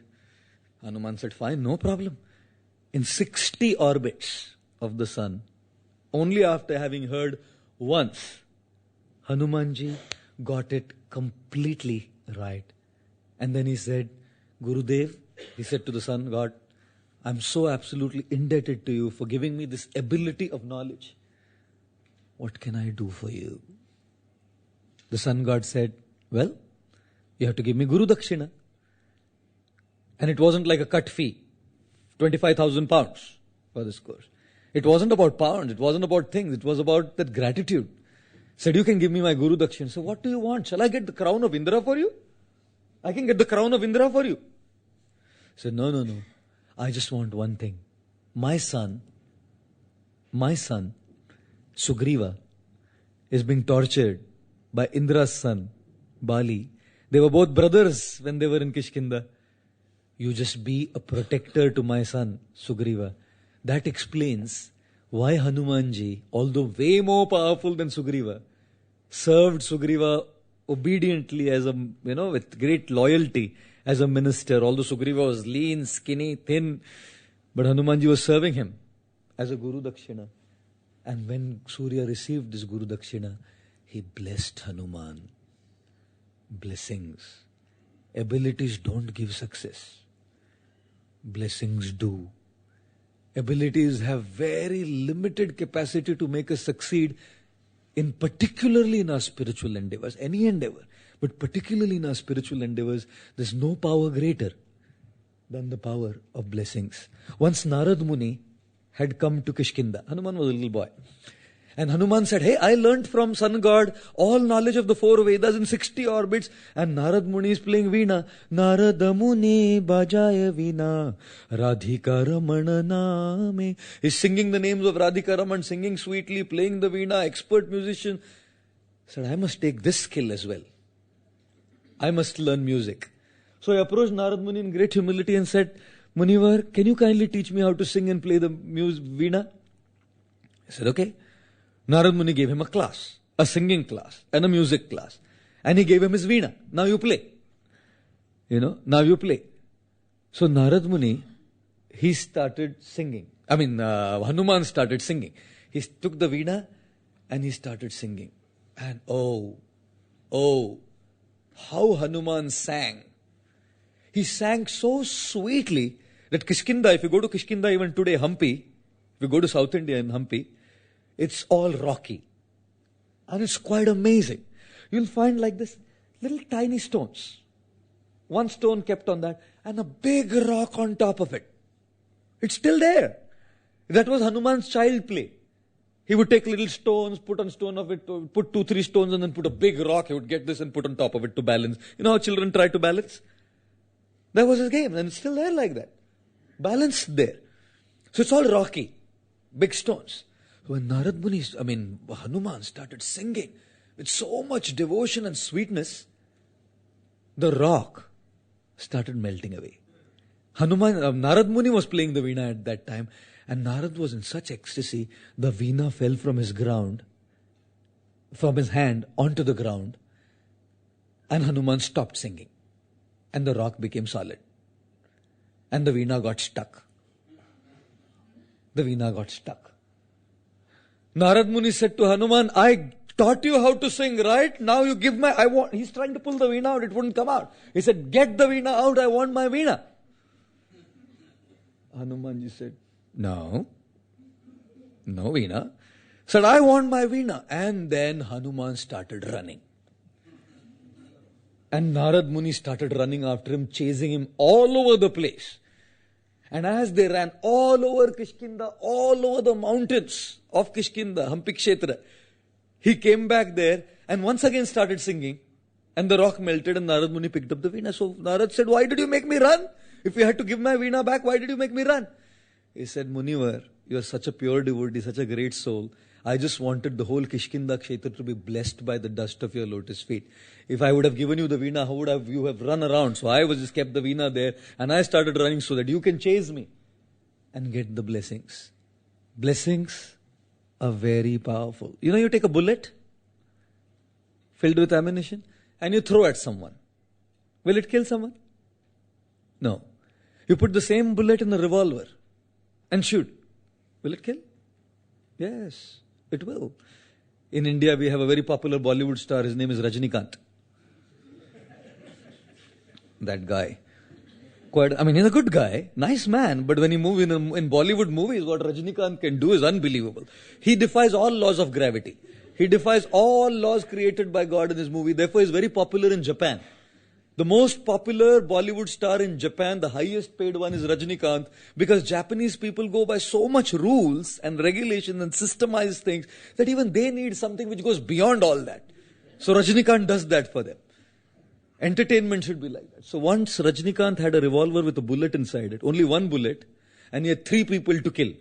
Hanuman said, fine, no problem. In 60 orbits of the sun, only after having heard once, Hanumanji got it completely right. And then he said, Gurudev, he said to the Sun God, I'm so absolutely indebted to you for giving me this ability of knowledge. What can I do for you? The Sun God said, well, you have to give me Guru Dakshina. And it wasn't like a cut fee, 25,000 pounds for this course. It wasn't about pounds, it wasn't about things, it was about that gratitude. Said, you can give me my Guru Dakshina. So what do you want? Shall I get the crown of Indra for you? I can get the crown of Indra for you. Said, no. I just want one thing. My son, Sugriva, is being tortured by Indra's son, Bali. They were both brothers when they were in Kishkinda. You just be a protector to my son, Sugriva. That explains why Hanumanji, although way more powerful than Sugriva, served Sugriva obediently as with great loyalty as a minister. Although Sugriva was lean, skinny, thin, but Hanumanji was serving him as a Guru Dakshina. And when Surya received this Guru Dakshina, he blessed Hanuman. Blessings. Abilities don't give success. Blessings do. Abilities have very limited capacity to make us succeed, particularly in our spiritual endeavors, any endeavor, but particularly in our spiritual endeavors, there's no power greater than the power of blessings. Once Narad Muni had come to Kishkinda. Hanuman was a little boy. And Hanuman said, hey, I learnt from Sun God all knowledge of the 4 Vedas in 60 orbits. And Narad Muni is playing Veena. Narada Muni bajaya Veena, Radhika Ramana Name. He's singing the names of Radhika Raman, singing sweetly, playing the Veena, expert musician. Said, I must take this skill as well. I must learn music. So he approached Narad Muni in great humility and said, Munivar, can you kindly teach me how to sing and play the Veena? He said, okay. Narad Muni gave him a class, a singing class and a music class. And he gave him his Veena. Now you play. Now you play. So Narad Muni, he started singing. Hanuman started singing. He took the Veena and he started singing. And oh, how Hanuman sang. He sang so sweetly that Kishkinda, if you go to Kishkinda even today, Hampi, if you go to South India in Hampi, it's all rocky. And it's quite amazing. You'll find like this little tiny stones. One stone kept on that and a big rock on top of it. It's still there. That was Hanuman's child play. He would take little stones, put on stone of it, put 2-3 stones and then put a big rock. He would get this and put on top of it to balance. You know how children try to balance? That was his game, and it's still there like that. Balanced there. So it's all rocky. Big stones. When Hanuman started singing with so much devotion and sweetness, the rock started melting away. Narad Muni was playing the veena at that time, and Narad was in such ecstasy, the veena fell from his hand onto the ground, and Hanuman stopped singing, and the rock became solid, and the veena got stuck. Narad Muni said to Hanuman, I taught you how to sing, right? Now you give he's trying to pull the veena out, it wouldn't come out. He said, get the veena out, I want my veena. Hanumanji said, no veena. Said, I want my veena. And then Hanuman started running. And Narad Muni started running after him, chasing him all over the place. And as they ran all over Kishkinda, all over the mountains of Kishkinda, Hampi Kshetra, he came back there and once again started singing. And the rock melted and Narad Muni picked up the veena. So Narad said, why did you make me run? If you had to give my veena back, why did you make me run? He said, Munivar, you are such a pure devotee, such a great soul. I just wanted the whole Kishkinda Kshetra to be blessed by the dust of your lotus feet. If I would have given you the veena, how would you have run around? So I just kept the veena there and I started running so that you can chase me and get the blessings. Blessings are very powerful. You know, you take a bullet filled with ammunition and you throw at someone. Will it kill someone? No. You put the same bullet in a revolver and shoot. Will it kill? Yes, it will. In India, we have a very popular Bollywood star. His name is Rajnikant. That guy. He's a good guy, nice man, but when he moves in Bollywood movies, what Rajnikant can do is unbelievable. He defies all laws of gravity. He defies all laws created by God in his movie. Therefore, he's very popular in Japan. The most popular Bollywood star in Japan, the highest paid one, is Rajnikant, because Japanese people go by so much rules and regulations and systemized things that even they need something which goes beyond all that. So Rajnikant does that for them. Entertainment should be like that. So once Rajnikant had a revolver with a bullet inside it, only one bullet, and he had 3 people to kill.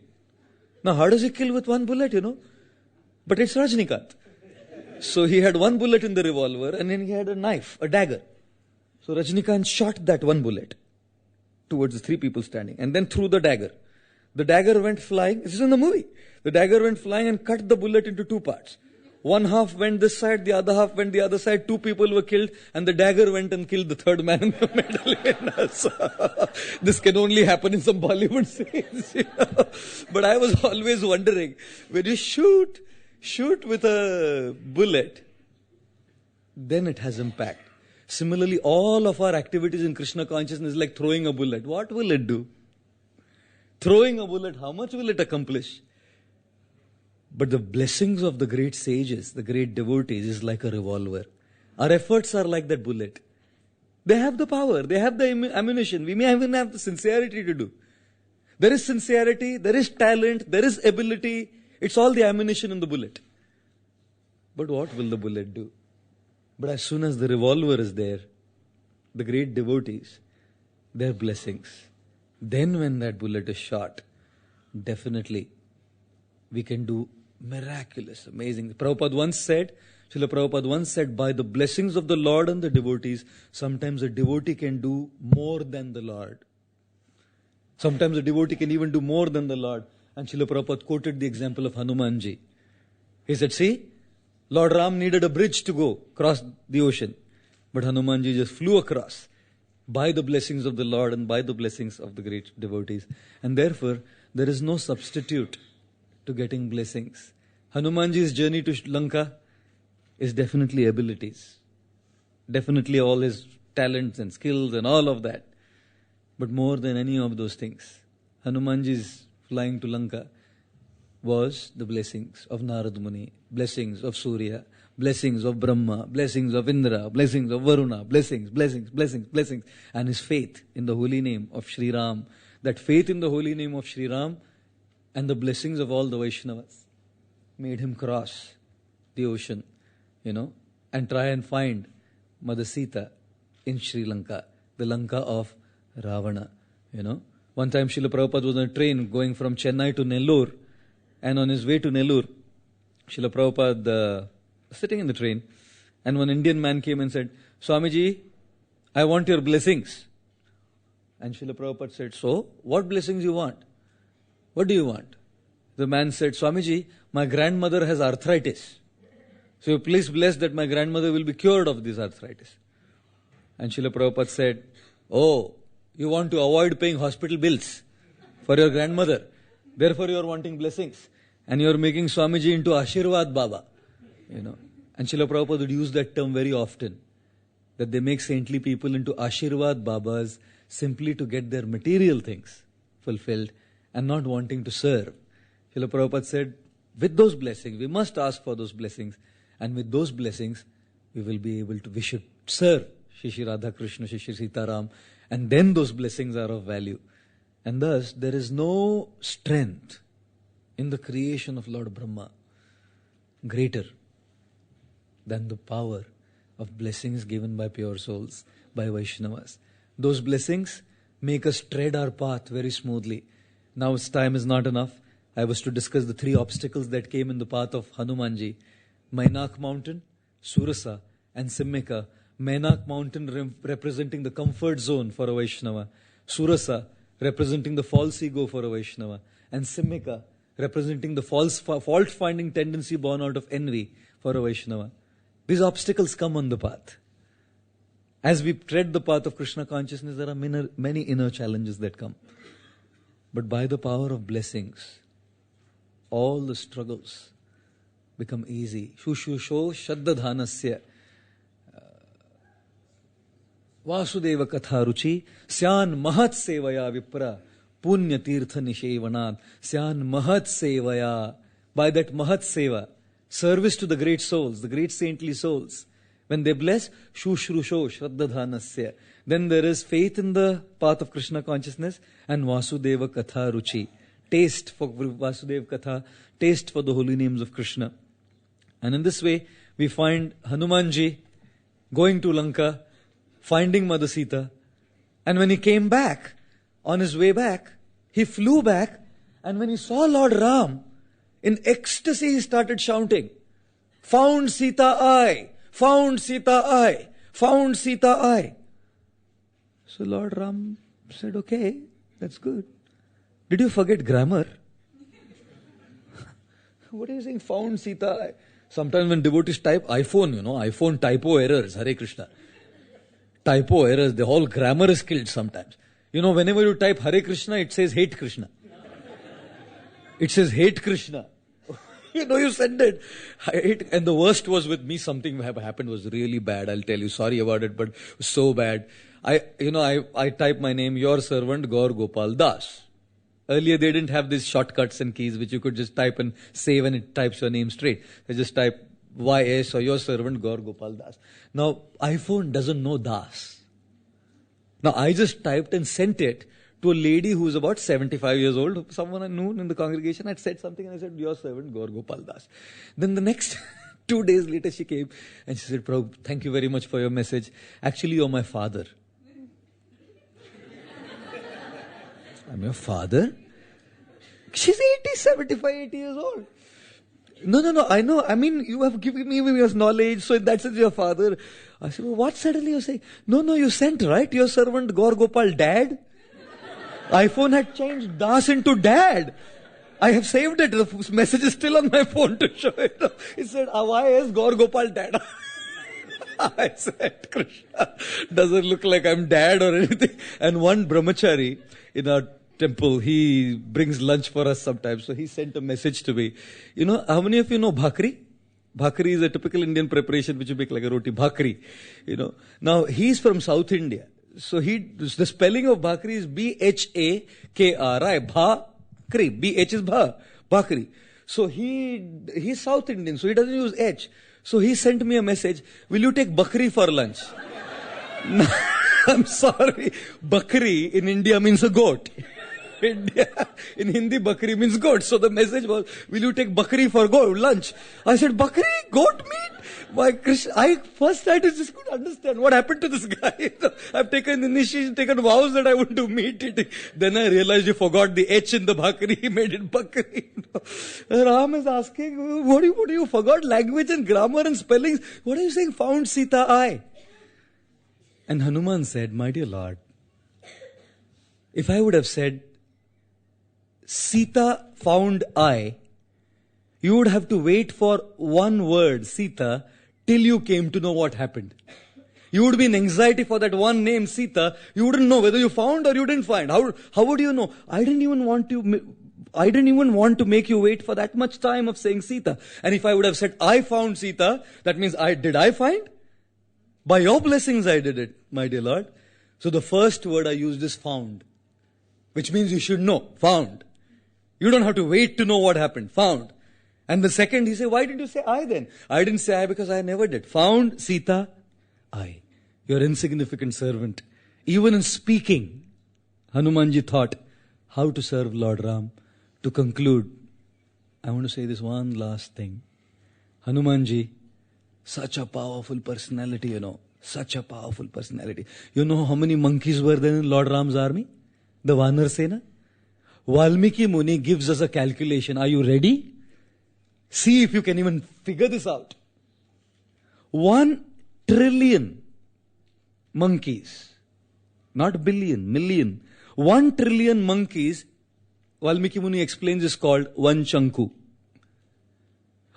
Now how does he kill with one bullet, But it's Rajnikant. So he had one bullet in the revolver and then he had a knife, a dagger. So Rajnikant shot that one bullet towards the 3 people standing and then threw the dagger. The dagger went flying. This is in the movie. The dagger went flying and cut the bullet into 2 parts. One half went this side, the other half went the other side. 2 people were killed and the dagger went and killed the 3rd man in the middle. This can only happen in some Bollywood scenes. But I was always wondering, when you shoot with a bullet, then it has impact. Similarly, all of our activities in Krishna consciousness is like throwing a bullet. What will it do? Throwing a bullet, how much will it accomplish? But the blessings of the great sages, the great devotees, is like a revolver. Our efforts are like that bullet. They have the power, they have the ammunition. We may even have the sincerity to do. There is sincerity, there is talent, there is ability. It's all the ammunition in the bullet. But what will the bullet do? But as soon as the revolver is there, the great devotees, their blessings, then when that bullet is shot, definitely we can do miraculous, amazing. Srila Prabhupada once said, by the blessings of the Lord and the devotees, sometimes a devotee can do more than the Lord. Sometimes a devotee can even do more than the Lord. And Srila Prabhupada quoted the example of Hanumanji. He said, see, Lord Ram needed a bridge to go across the ocean. But Hanumanji just flew across by the blessings of the Lord and by the blessings of the great devotees. And therefore, there is no substitute to getting blessings. Hanumanji's journey to Lanka is definitely abilities. Definitely all his talents and skills and all of that. But more than any of those things, Hanumanji's flying to Lanka was the blessings of Narad Muni, blessings of Surya, blessings of Brahma, blessings of Indra, blessings of Varuna, blessings, and his faith in the holy name of Sri Ram. That faith in the holy name of Sri Ram And the blessings of all the Vaishnavas made him cross the ocean, and try and find Mother Sita in Sri Lanka, the Lanka of Ravana, One time Srila Prabhupada was on a train going from Chennai to Nellore, and on his way to Nellore, Srila Prabhupada sitting in the train, and one Indian man came and said, Swamiji, I want your blessings. And Srila Prabhupada said, so, what blessings you want? What do you want? The man said, Swamiji, my grandmother has arthritis. So please bless that my grandmother will be cured of this arthritis. And Srila Prabhupada said, oh, you want to avoid paying hospital bills for your grandmother. Therefore you are wanting blessings. And you are making Swamiji into Ashirwad Baba. And Srila Prabhupada would use that term very often. That they make saintly people into Ashirwad Babas simply to get their material things fulfilled and not wanting to serve. Srila Prabhupada said, with those blessings, we must ask for those blessings. And with those blessings, we should serve Shri Radha Krishna, Shri Sitaram. And then those blessings are of value. And thus, there is no strength in the creation of Lord Brahma greater than the power of blessings given by pure souls, by Vaishnavas. Those blessings make us tread our path very smoothly. Now time is not enough. I was to discuss the 3 obstacles that came in the path of Hanumanji. Mainak mountain, Surasa and Simmika. Mainak mountain representing the comfort zone for a Vaishnava. Surasa representing the false ego for a Vaishnava. And Simmika representing the fault-finding tendency born out of envy for a Vaishnava. These obstacles come on the path. As we tread the path of Krishna consciousness, there are many inner challenges that come. But by the power of blessings, all the struggles become easy. Shushusho shaddadhanasya Vasudeva katha ruchi syan mahat sevaya vipra punya tirtha nishevanat syan mahat sevaya. By that mahat seva, service to the great souls, the great saintly souls, when they bless, shushrusho shraddadhanasya, then there is faith in the path of Krishna consciousness and Vasudeva katha ruchi, taste for Vasudeva katha, taste for the holy names of Krishna. And in this way, we find Hanumanji going to Lanka, finding Mother Sita, and when he came back, on his way back, he flew back, and when he saw Lord Ram, in ecstasy he started shouting, found Sita I, found Sita I, found Sita I. So Lord Ram said, okay, that's good. Did you forget grammar? What are you saying, found Sita I? Sometimes when devotees type iPhone, iPhone typo errors, Hare Krishna. Typo errors, the whole grammar is killed sometimes. Whenever you type Hare Krishna, it says hate Krishna. It says hate Krishna. You send it. And the worst was with me, something happened was really bad. I'll tell you, sorry about it, but it was so bad. I type my name, your servant Gaur Gopal Das. Earlier they didn't have these shortcuts and keys which you could just type and save and it types your name straight. They just type YS or your servant Gaur Gopal Das. Now iPhone doesn't know Das. Now I just typed and sent it to a lady who was about 75 years old. Someone I knew in the congregation had said something and I said, your servant Gaur Gopal Das. Then the next 2 days later she came and she said, Prabhu, thank you very much for your message. Actually you're my father. I'm your father? She's 80 years old. No, I know. I mean, you have given me your knowledge, so in that sense, your father. I said, well, what suddenly you're saying? No, you sent, right? Your servant Gaur Gopal, dad? iPhone had changed Das into dad. I have saved it. The message is still on my phone to show it. It said, why is Gaur Gopal dad? I said, Krishna, doesn't look like I'm dad or anything. And one brahmachari in our temple, he brings lunch for us sometimes. So he sent a message to me. How many of you know bhakri? Bhakri is a typical Indian preparation which you make like a roti. Bhakri. Now he's from South India. So the spelling of bhakri is Bhakri. BH is bha. Bhakri. So he's South Indian, so he doesn't use H. So he sent me a message, will you take bakri for lunch? No, I'm sorry. Bakri in India means a goat. India. In Hindi, bakri means goat. So the message was, will you take bakri for lunch? I said, bakri? Goat meat? My Krishna, I first I just couldn't understand what happened to this guy. I've taken initiation, taken vows that I wouldn't do meat eating. Then I realized you forgot the H in the bakri. He made it bakri. Ram is asking, what do you forgot language and grammar and spellings? What are you saying? Found Sita I. And Hanuman said, my dear Lord, if I would have said, Sita found I, you would have to wait for one word, Sita, till you came to know what happened. You would be in anxiety for that one name, Sita. You wouldn't know whether you found or you didn't find. How would you know? I didn't even want to make you wait for that much time of saying Sita. And if I would have said, I found Sita, that means did I find? By your blessings I did it, my dear Lord. So the first word I used is found, which means you should know, found. You don't have to wait to know what happened, found. And the second, he said, why did you say I then? I didn't say I because I never did. Found Sita, I. Your insignificant servant. Even in speaking, Hanumanji thought how to serve Lord Ram. To conclude, I want to say this one last thing. Hanumanji, such a powerful personality, Such a powerful personality. You know how many monkeys were there in Lord Ram's army? The Vanar Sena? Valmiki Muni gives us a calculation. Are you ready? See if you can even figure this out. 1 trillion monkeys. Not billion, million. 1 trillion monkeys, Valmiki Muni explains, is called one Shanku.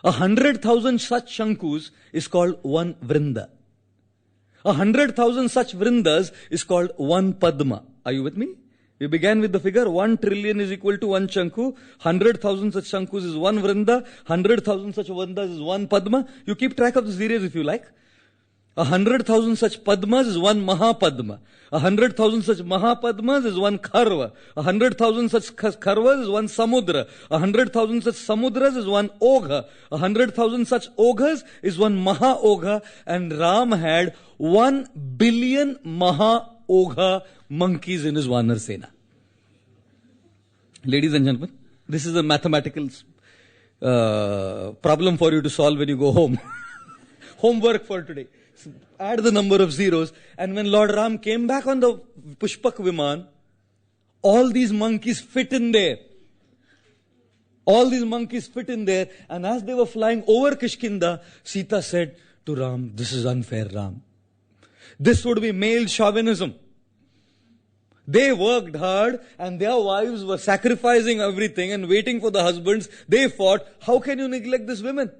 100,000 such Shankus is called one Vrinda. 100,000 such Vrindas is called one Padma. Are you with me? We began with the figure 1 trillion is equal to one Shanku. 100,000 such Shankus is one Vrinda. 100,000 such Vrindas is one Padma. You keep track of the series if you like. 100,000 such Padmas is one Mahapadma. 100,000 such Mahapadmas is one Kharva. 100,000 such Kharvas is one Samudra. 100,000 such Samudras is one Ogha. 100,000 such Oghas is one Maha-Ogha. And Ram had 1 billion Maha-Ogha monkeys in his Vanar Sena. Ladies and gentlemen, this is a mathematical problem for you to solve when you go home. Homework for today. So add the number of zeros, and when Lord Ram came back on the Pushpak Viman, all these monkeys fit in there. All these monkeys fit in there, and as they were flying over Kishkinda, Sita said to Ram, this is unfair, Ram. This would be male chauvinism. They worked hard and their wives were sacrificing everything and waiting for the husbands. They fought, how can you neglect these women?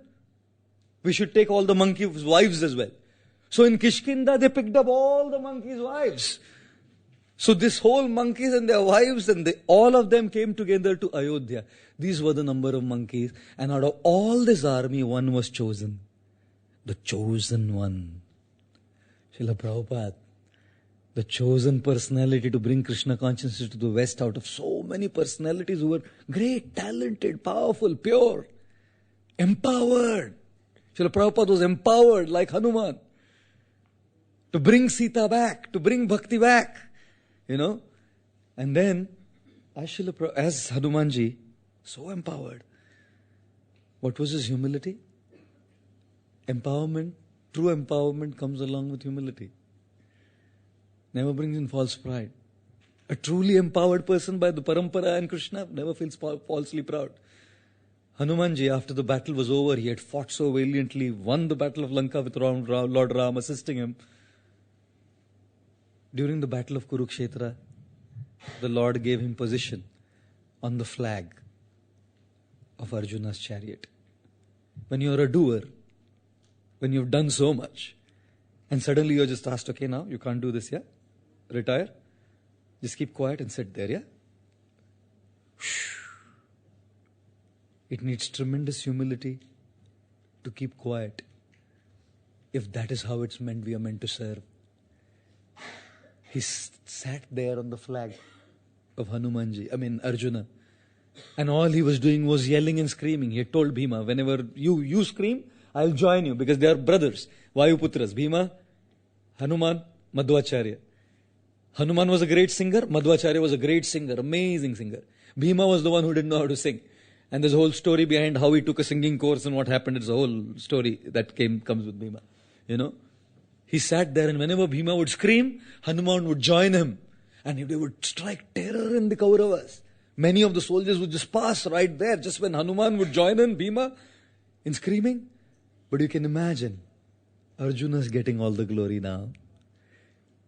We should take all the monkeys' wives as well. So in Kishkinda, they picked up all the monkeys' wives. So this whole monkeys and their wives, and all of them came together to Ayodhya. These were the number of monkeys. And out of all this army, one was chosen. The chosen one. Srila Prabhupada, the chosen personality to bring Krishna consciousness to the West out of so many personalities who were great, talented, powerful, pure, empowered. Srila Prabhupada was empowered like Hanuman to bring Sita back, to bring Bhakti back, And then, as Hanumanji, so empowered. What was his humility? Empowerment, true empowerment comes along with humility. Never brings in false pride. A truly empowered person by the parampara and Krishna never feels falsely proud. Hanumanji, after the battle was over, he had fought so valiantly, won the battle of Lanka with Lord Ram assisting him. During the battle of Kurukshetra, the Lord gave him position on the flag of Arjuna's chariot. When you're a doer, when you've done so much, and suddenly you're just asked, okay, now you can't do this, yeah? Retire. Just keep quiet and sit there, yeah? It needs tremendous humility to keep quiet. If that is how it's meant, we are meant to serve. He sat there on the flag of Arjuna. And all he was doing was yelling and screaming. He had told Bhima, whenever you scream, I'll join you, because they are brothers, Vayuputras, Bhima, Hanuman, Madhvacharya. Hanuman was a great singer. Madhvacharya was a great singer, amazing singer. Bhima was the one who didn't know how to sing. And there's a whole story behind how he took a singing course and what happened. It's a whole story that comes with Bhima. He sat there, and whenever Bhima would scream, Hanuman would join him. And they would strike terror in the Kauravas. Many of the soldiers would just pass right there, just when Hanuman would join in Bhima in screaming. But you can imagine, Arjuna's getting all the glory now.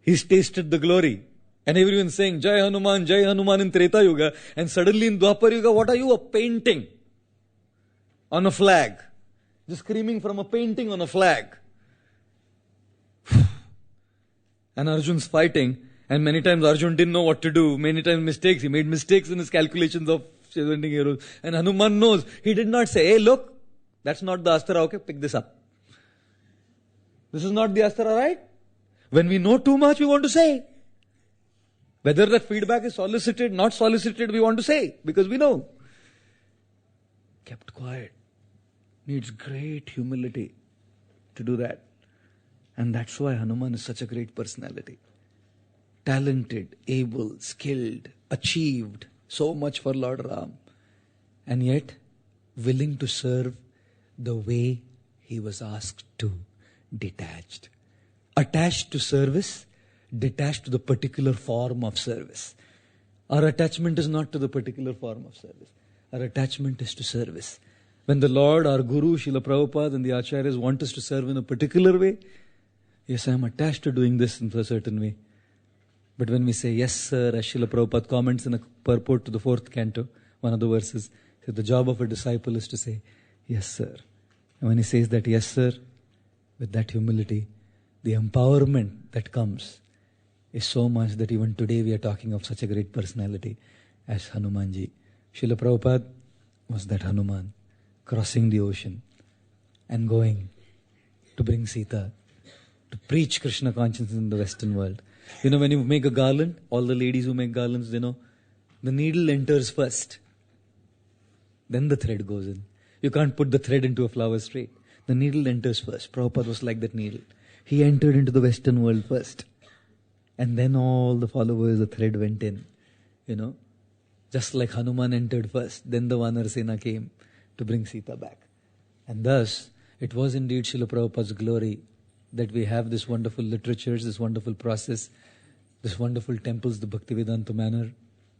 He's tasted the glory. And everyone's saying, Jai Hanuman in Treta Yuga. And suddenly in Dwapar Yuga, what are you? A painting on a flag. Just screaming from a painting on a flag. And Arjun's fighting. And many times Arjun didn't know what to do. Many times mistakes. He made mistakes in his calculations of sending heroes. And Hanuman knows. He did not say, hey, look, that's not the Astra, okay, pick this up. This is not the Astra, right? When we know too much, we want to say. Whether that feedback is solicited, not solicited, we want to say. Because we know. Kept quiet. Needs great humility to do that. And that's why Hanuman is such a great personality. Talented, able, skilled, achieved so much for Lord Ram. And yet, willing to serve the way he was asked to. Detached. Attached to service, detached to the particular form of service. Our attachment is not to the particular form of service. Our attachment is to service. When the Lord, our Guru, Srila Prabhupada and the Acharyas want us to serve in a particular way, yes, I am attached to doing this in a certain way. But when we say, yes, sir, as Srila Prabhupada comments in a purport to the 4th canto, one of the verses, says, the job of a disciple is to say, yes, sir. And when he says that, yes, sir, with that humility, the empowerment that comes is so much that even today we are talking of such a great personality as Hanumanji. Srila Prabhupada was that Hanuman, crossing the ocean and going to bring Sita, to preach Krishna consciousness in the Western world. When you make a garland, all the ladies who make garlands, they know, the needle enters first. Then the thread goes in. You can't put the thread into a flower straight. The needle enters first. Prabhupada was like that needle. He entered into the Western world first. And then all the followers, the thread went in. Just like Hanuman entered first. Then the Vanar Sena came to bring Sita back. And thus, it was indeed Srila Prabhupada's glory that we have this wonderful literatures, this wonderful process, this wonderful temples, the Bhaktivedanta manner.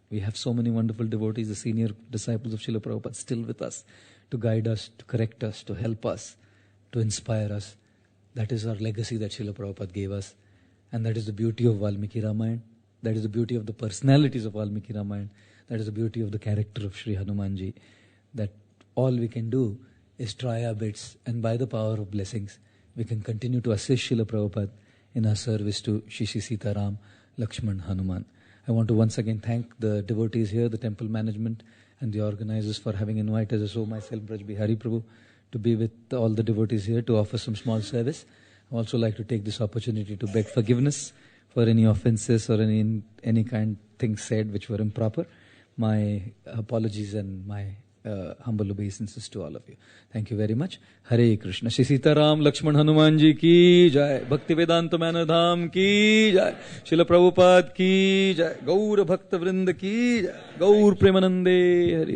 We have so many wonderful devotees, the senior disciples of Srila Prabhupada still with us, to guide us, to correct us, to help us, to inspire us. That is our legacy that Srila Prabhupada gave us. And that is the beauty of Valmiki Ramayana. That is the beauty of the personalities of Valmiki Ramayana. That is the beauty of the character of Sri Hanumanji. That all we can do is try our bits, and by the power of blessings, we can continue to assist Srila Prabhupada in our service to Shri Sita Ram, Lakshman, Hanuman. I want to once again thank the devotees here, the temple management and the organizers for having invited us, myself, Braj Bihari Prabhu, to be with all the devotees here to offer some small service. I also like to take this opportunity to beg forgiveness for any offenses or any kind things said which were improper. My apologies and my humble obeisances to all of you. Thank you very much. Hare Krishna. Shri Sita Ram Lakshman Hanuman ji ki jai. Bhakti Vedanta Manor Dham ki jai. Srila Prabhupada ki jai. Gaur Bhakta Vrinda ki jai. Gaur Premanande Hare.